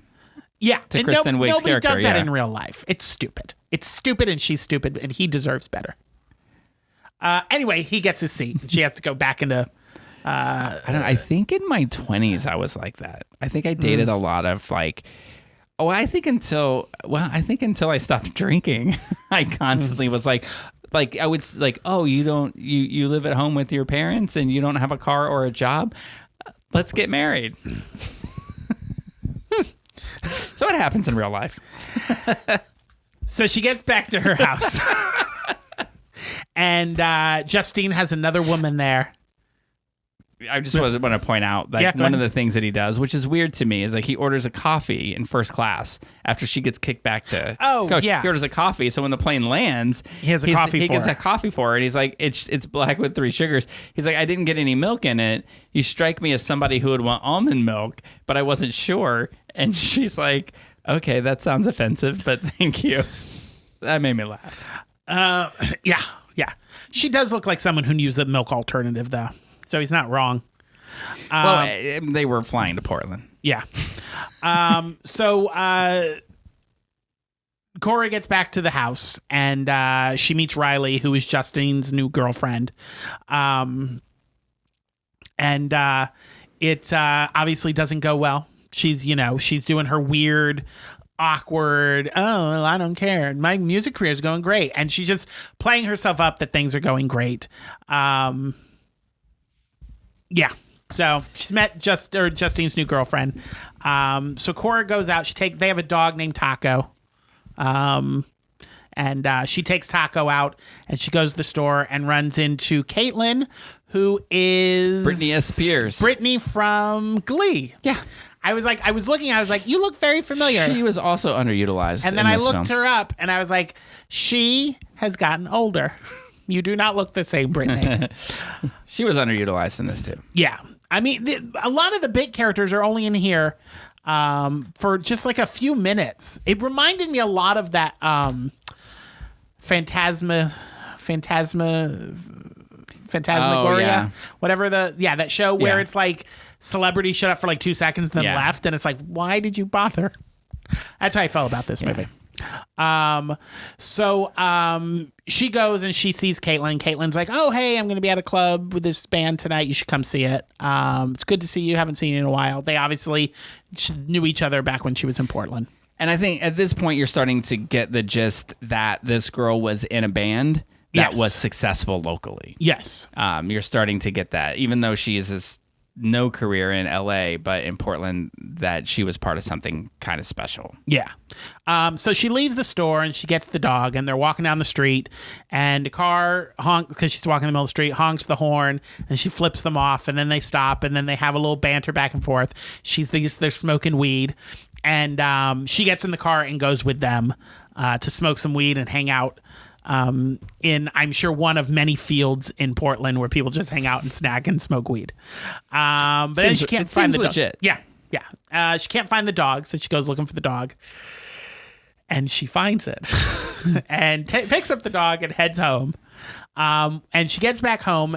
Yeah, to Kristen Wiig's nobody character, does that in real life. It's stupid. It's stupid, and she's stupid, and he deserves better. Anyway, he gets his seat. She has to go back into. I think in my 20s I was like that. I think I dated a lot of like. I think until I stopped drinking, I constantly was like I would like, oh, you live at home with your parents and you don't have a car or a job. Let's get married. So it happens in real life. So she gets back to her house, and Justine has another woman there. I just want to point out that one of the things that he does, which is weird to me, is like he orders a coffee in first class after she gets kicked back to coach. Yeah. He orders a coffee, so when the plane lands, he gets a coffee for her, and he's like, it's black with 3 sugars. He's like, I didn't get any milk in it. You strike me as somebody who would want almond milk, but I wasn't sure. And she's like, okay, that sounds offensive, but thank you. That made me laugh. Yeah. She does look like someone who used the milk alternative, though. So he's not wrong. They were flying to Portland. Yeah. So Cora gets back to the house, and she meets Riley, who is Justine's new girlfriend. And it obviously doesn't go well. She's doing her weird, awkward, oh, I don't care. My music career is going great. And she's just playing herself up that things are going great. Yeah. So she's met Justine's new girlfriend. So Cora goes out. They have a dog named Taco. And she takes Taco out, and she goes to the store and runs into Caitlin, who is Britney S. Spears. Britney from Glee. Yeah. I was looking, you look very familiar. She was also underutilized. And then I looked her up, and I was like, she has gotten older. You do not look the same, Britney. She was underutilized in this too. Yeah. I mean, a lot of the big characters are only in here for just like a few minutes. It reminded me a lot of that Phantasmagoria, whatever that show where it's like celebrities showed up for like 2 seconds and then left, and it's like, why did you bother? That's how I felt about this movie. So she goes and she sees Caitlin. Caitlin's like, oh, hey, I'm going to be at a club with this band tonight. You should come see it. It's good to see you. Haven't seen you in a while. They obviously knew each other back when she was in Portland. And I think at this point, you're starting to get the gist that this girl was in a band that was successful locally. Yes. You're starting to get that, even though she is this no career in LA, but in Portland, that she was part of something kind of special. Yeah. So she leaves the store and she gets the dog, and they're walking down the street, and the car honks because she's walking in the middle of the street, honks the horn, and she flips them off, and then they stop, and then they have a little banter back and forth. They're smoking weed, and she gets in the car and goes with them to smoke some weed and hang out in, I'm sure, one of many fields in Portland where people just hang out and snack and smoke weed. But then she can't find the dog. Legit. Yeah. She can't find the dog, so she goes looking for the dog, and she finds it and picks up the dog and heads home. And she gets back home,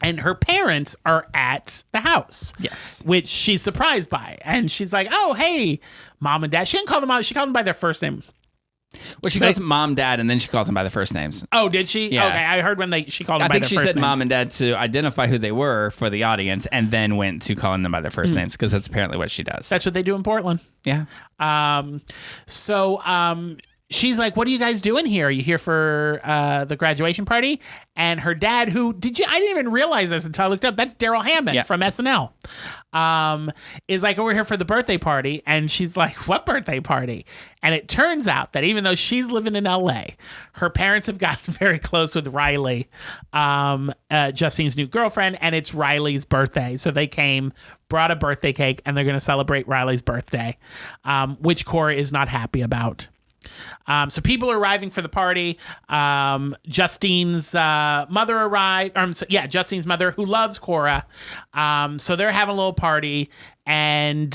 and her parents are at the house. Yes. Which she's surprised by. And she's like, oh, hey, mom and dad. She didn't call them out. She called them by their first name. Well, she calls them mom, dad, and then she calls them by the first names. Oh, did she? Yeah. Okay, I heard when she called them by their first names. I think she said mom and dad to identify who they were for the audience, and then went to calling them by their first names, because that's apparently what she does. That's what they do in Portland. Yeah. she's like, what are you guys doing here? Are you here for the graduation party? And her dad, I didn't even realize this until I looked up. That's Daryl Hammond from SNL. Is like, we're here for the birthday party. And she's like, what birthday party? And it turns out that even though she's living in LA, her parents have gotten very close with Riley, Justine's new girlfriend, and it's Riley's birthday. So they came, brought a birthday cake, and they're going to celebrate Riley's birthday, which Cora is not happy about. So people are arriving for the party. Justine's mother arrived. Justine's mother, who loves Cora. So they're having a little party, and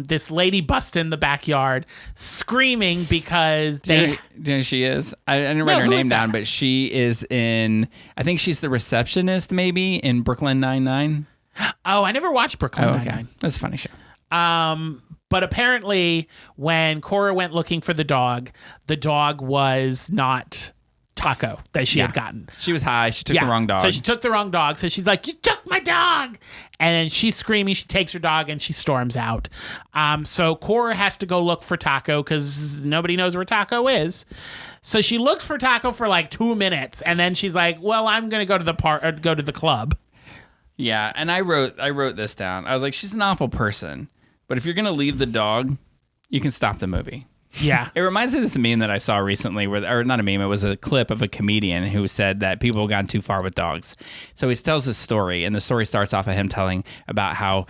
this lady busts in the backyard screaming because they. Do you know she is? I didn't write her name down, but she is in. I think she's the receptionist, maybe in Brooklyn Nine-Nine. Oh, I never watched Brooklyn Nine-Nine. That's a funny show. But apparently, when Cora went looking for the dog was not Taco that she had gotten. She was high. She took the wrong dog. So she took the wrong dog. So she's like, you took my dog. And then she's screaming. She takes her dog and she storms out. So Cora has to go look for Taco because nobody knows where Taco is. So she looks for Taco for like 2 minutes. And then she's like, well, I'm going to go to the club. Yeah. And I wrote this down. I was like, she's an awful person. But if you're going to leave the dog, you can stop the movie. Yeah. It reminds me of this meme that I saw recently, or not a meme, it was a clip of a comedian who said that people have gone too far with dogs. So he tells this story, and the story starts off of him telling about how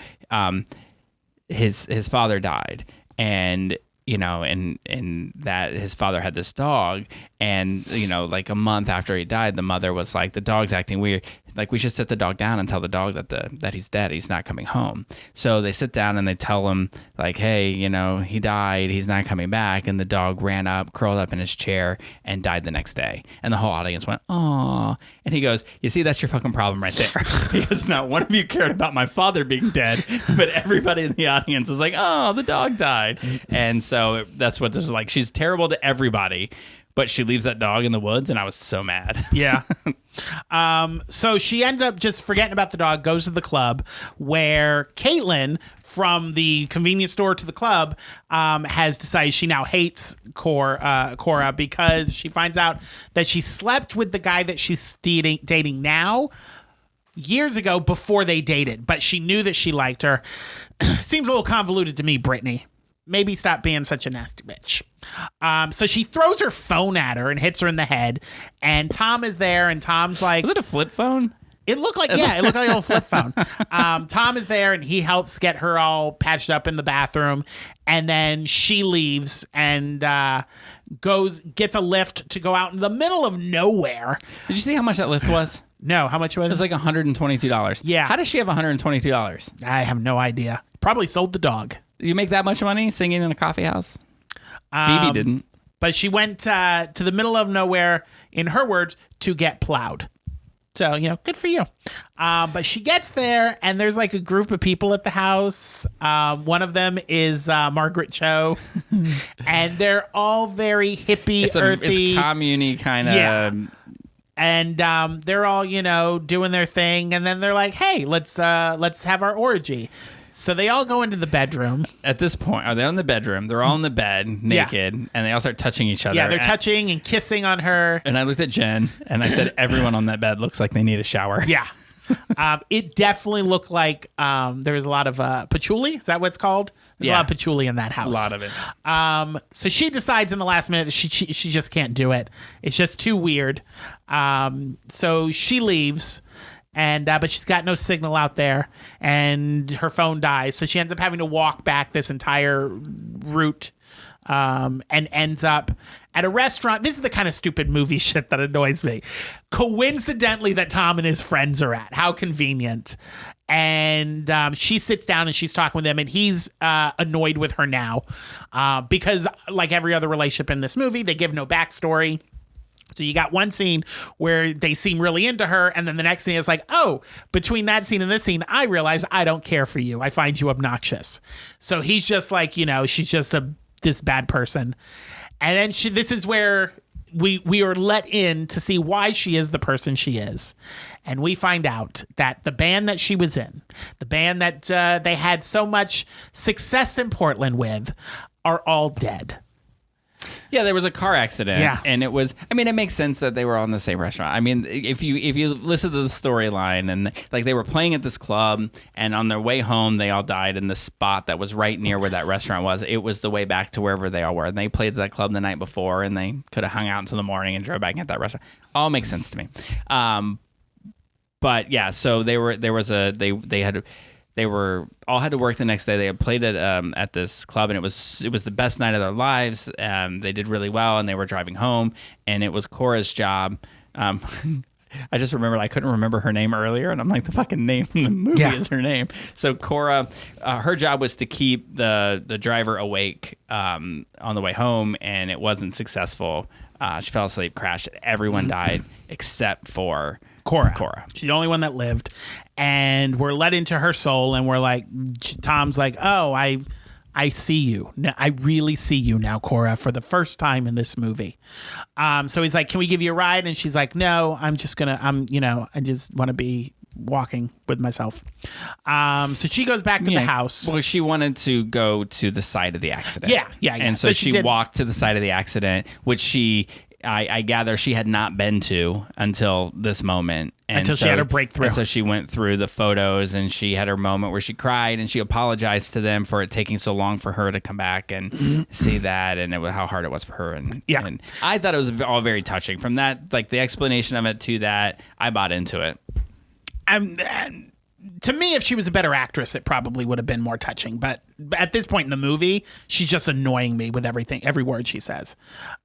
his father died. And and that his father had this dog, and like a month after he died, the mother was like, the dog's acting weird, like we should sit the dog down and tell the dog that he's dead, he's not coming home. So they sit down and they tell him like, hey, he died, he's not coming back, and the dog ran up, curled up in his chair, and died the next day. And the whole audience went, "Aw." And he goes, you see, that's your fucking problem right there. Because not one of you cared about my father being dead, but everybody in the audience was like, oh, the dog died. And so that's what this is like. She's terrible to everybody, but she leaves that dog in the woods, and I was so mad. Yeah. So she ends up just forgetting about the dog, goes to the club, where Caitlin from the convenience store to the club has decided she now hates Cora because she finds out that she slept with the guy that she's dating now years ago before they dated, but she knew that she liked her. Seems a little convoluted to me, Brittany. Maybe stop being such a nasty bitch. So she throws her phone at her and hits her in the head. And Tom is there, and Tom's like... Was it a flip phone? It looked like a little flip phone. Tom is there, and he helps get her all patched up in the bathroom. And then she leaves and gets a lift to go out in the middle of nowhere. Did you see how much that lift was? No, how much was it? It was like $122. Yeah. How does she have $122? I have no idea. Probably sold the dog. You make that much money singing in a coffee house? Phoebe didn't. But she went to the middle of nowhere, in her words, to get plowed. So, good for you. But she gets there, and there's like a group of people at the house. One of them is Margaret Cho. And they're all very hippie, earthy. It's commune-y kind of... Yeah. And they're all, doing their thing. And then they're like, hey, let's have our orgy. So they all go into the bedroom. At this point, are they in the bedroom? They're all in the bed, naked, and they all start touching each other. Yeah, they're touching and kissing on her. And I looked at Jen, and I said, everyone on that bed looks like they need a shower. Yeah. It definitely looked like there was a lot of patchouli. Is that what it's called? There's a lot of patchouli in that house. A lot of it. So she decides in the last minute that she just can't do it. It's just too weird. So she leaves. But she's got no signal out there, and her phone dies. So she ends up having to walk back this entire route, and ends up at a restaurant. This is the kind of stupid movie shit that annoys me. Coincidentally, that Tom and his friends are at. How convenient. And she sits down and she's talking with him, and he's annoyed with her now because, like every other relationship in this movie, they give no backstory. So you got one scene where they seem really into her, and then the next scene is like, oh, between that scene and this scene, I realize I don't care for you. I find you obnoxious. So he's just like, she's just this bad person. And then this is where we are let in to see why she is the person she is. And we find out that the band that she was in, the band that they had so much success in Portland with, are all dead. Yeah, there was a car accident. Yeah. And it was, I mean, it makes sense that they were all in the same restaurant. I mean, if you listen to the storyline, and like they were playing at this club, and on their way home, they all died in the spot that was right near where that restaurant was. It was the way back to wherever they all were. And they played at that club the night before, and they could have hung out until the morning and drove back at that restaurant. All makes sense to me. But yeah, so they were all had to work the next day. They had played at this club, and it was the best night of their lives. They did really well, and they were driving home, and it was Cora's job. I just remembered I couldn't remember her name earlier, and I'm like, the fucking name in the movie is her name. So Cora, her job was to keep the driver awake on the way home, and it wasn't successful. She fell asleep, crashed. Everyone died except for Cora. She's the only one that lived. And we're let into her soul, and we're like, Tom's like, oh, I see you. I really see you now, Cora, for the first time in this movie. So he's like, can we give you a ride? And she's like, no, I just want to be walking with myself. So she goes back to the house. Well, she wanted to go to the site of the accident. Yeah. And so she walked to the site of the accident, which I gather she had not been to until this moment. Until she had her breakthrough. And so she went through the photos, and she had her moment where she cried, and she apologized to them for it taking so long for her to come back and see that, and how hard it was for her. And I thought it was all very touching. From that, like the explanation of it to that, I bought into it. To me, if she was a better actress, it probably would have been more touching. But at this point in the movie, she's just annoying me with every word she says.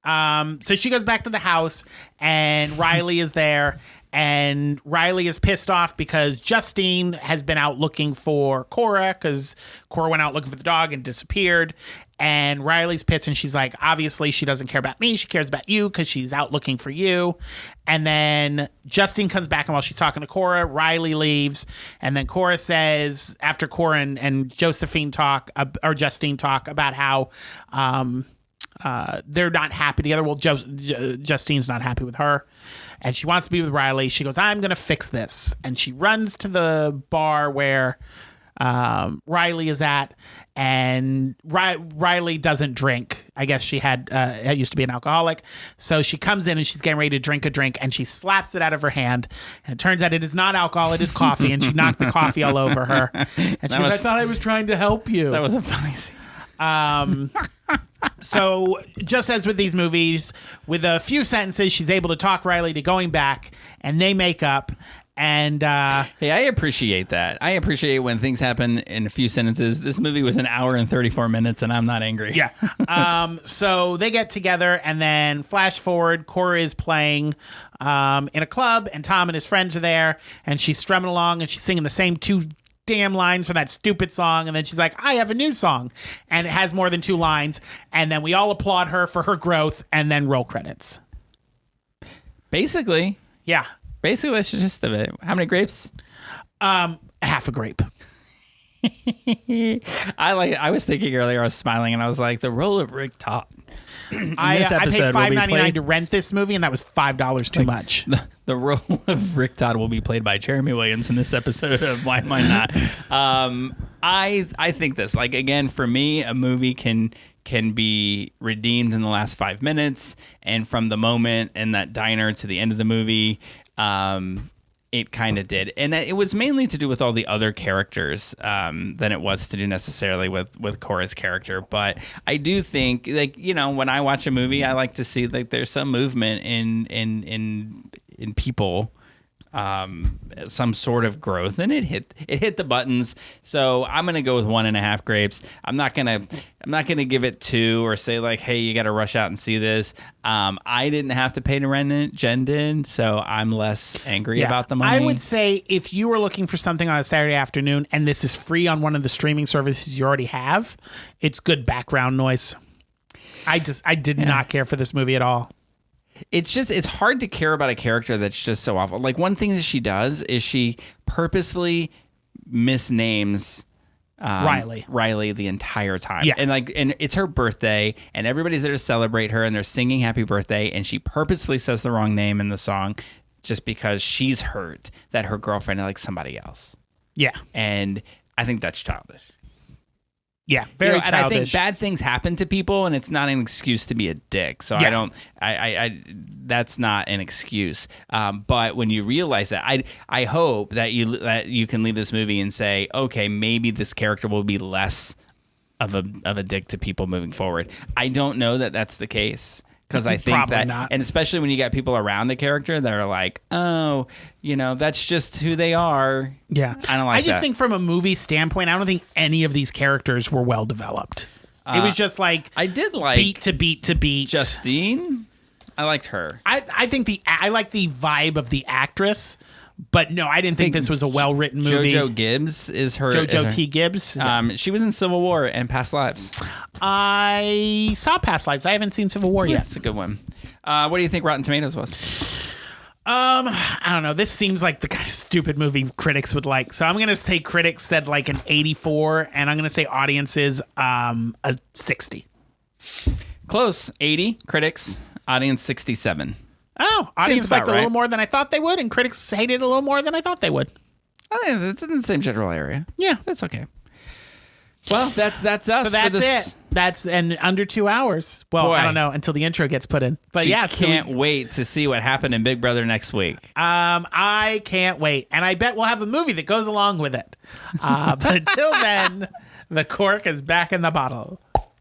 So she goes back to the house, and Riley is there. And Riley is pissed off because Justine has been out looking for Cora, because Cora went out looking for the dog and disappeared. And Riley's pissed, and she's like, obviously she doesn't care about me. She cares about you because she's out looking for you. And then Justine comes back, and while she's talking to Cora, Riley leaves. And then Cora says, after Cora and Justine talk about how they're not happy together. Well, Justine's not happy with her, and she wants to be with Riley. She goes, I'm going to fix this. And she runs to the bar where Riley is at, and Riley doesn't drink. I guess she used to be an alcoholic. So she comes in, and she's getting ready to drink a drink, and she slaps it out of her hand. And it turns out it is not alcohol, it is coffee. And she knocked the coffee all over her. And she goes, I thought I was trying to help you. That was a funny scene. So just as with these movies, with a few sentences, she's able to talk Riley to going back, and they make up. And hey, I appreciate that. I appreciate when things happen in a few sentences. This movie was an hour and 34 minutes, and I'm not angry. Yeah. So they get together, and then flash forward, Cora is playing in a club, and Tom and his friends are there, and she's strumming along, and she's singing the same two damn lines for that stupid song. And then she's like, I have a new song, and it has more than 2 lines. And then we all applaud her for her growth, and then roll credits. Basically that's the gist of it. How many grapes? Half a grape. I was thinking earlier, I was smiling, and I was like, the role of Rick Todd. I paid $5.99 to rent this movie, and that was $5 too much. The role of Rick Todd will be played by Jeremy Williams in this episode of Why Am I Not? I think this, like, again, for me, a movie can be redeemed in the last 5 minutes, and from the moment in that diner to the end of the movie, it kind of did. And it was mainly to do with all the other characters than it was to do necessarily with Cora's character. But I do think, like, you know, when I watch a movie, I like to see, like, there's some movement in people, some sort of growth, and it hit the buttons. So I'm gonna go with 1.5 grapes. I'm not gonna give it 2 or say, like, hey, you got to rush out and see this. I didn't have to pay to rent it, Jen did, so I'm less angry about the money. I would say if you were looking for something on a Saturday afternoon, and this is free on one of the streaming services you already have, it's good background noise. I did not care for this movie at all. It's hard to care about a character that's just so awful. Like, one thing that she does is she purposely misnames Riley the entire time. Yeah. And it's her birthday, and everybody's there to celebrate her, and they're singing happy birthday, and she purposely says the wrong name in the song just because she's hurt that her girlfriend likes somebody else. Yeah. And I think that's childish. Yeah, very and I think childish. bad things happen to people, and it's not an excuse to be a dick. So Yeah. I that's not an excuse. But when you realize that, I hope that you can leave this movie and say, okay, maybe this character will be less of a dick to people moving forward. I don't know that that's the case. Because I think Probably that, not. and especially when you got people around the character that are like, oh, that's just who they are. Yeah. I don't like I just that. think from a movie standpoint, I don't think any of these characters were well developed. It was just like I did like beat to beat to beat. Justine. I liked her. I think I like the vibe of the actress, but no, I didn't think this was a well written movie. JoJo Gibbs is her. JoJo is her- T. Gibbs. She was in Civil War and Past Lives. I saw Past Lives. I haven't seen Civil War Yeah, yet. it's a good one. What do you think Rotten Tomatoes was? I don't know. This seems like the kind of stupid movie critics would like. So I'm going to say critics said like an 84, and I'm going to say audiences a 60. Close. 80 critics. Audience 67. Oh, audience about liked it a right. little more than I thought they would, and critics hated it a little more than I thought they would. I think it's in the same general area. Yeah. That's okay. Well, that's us. So for that's this. it. That's and under 2 hours. Well, Boy. I don't know until the intro gets put in. But yeah, so can't wait to see what happened in Big Brother next week. I can't wait, and I bet we'll have a movie that goes along with it. But until then, the cork is back in the bottle.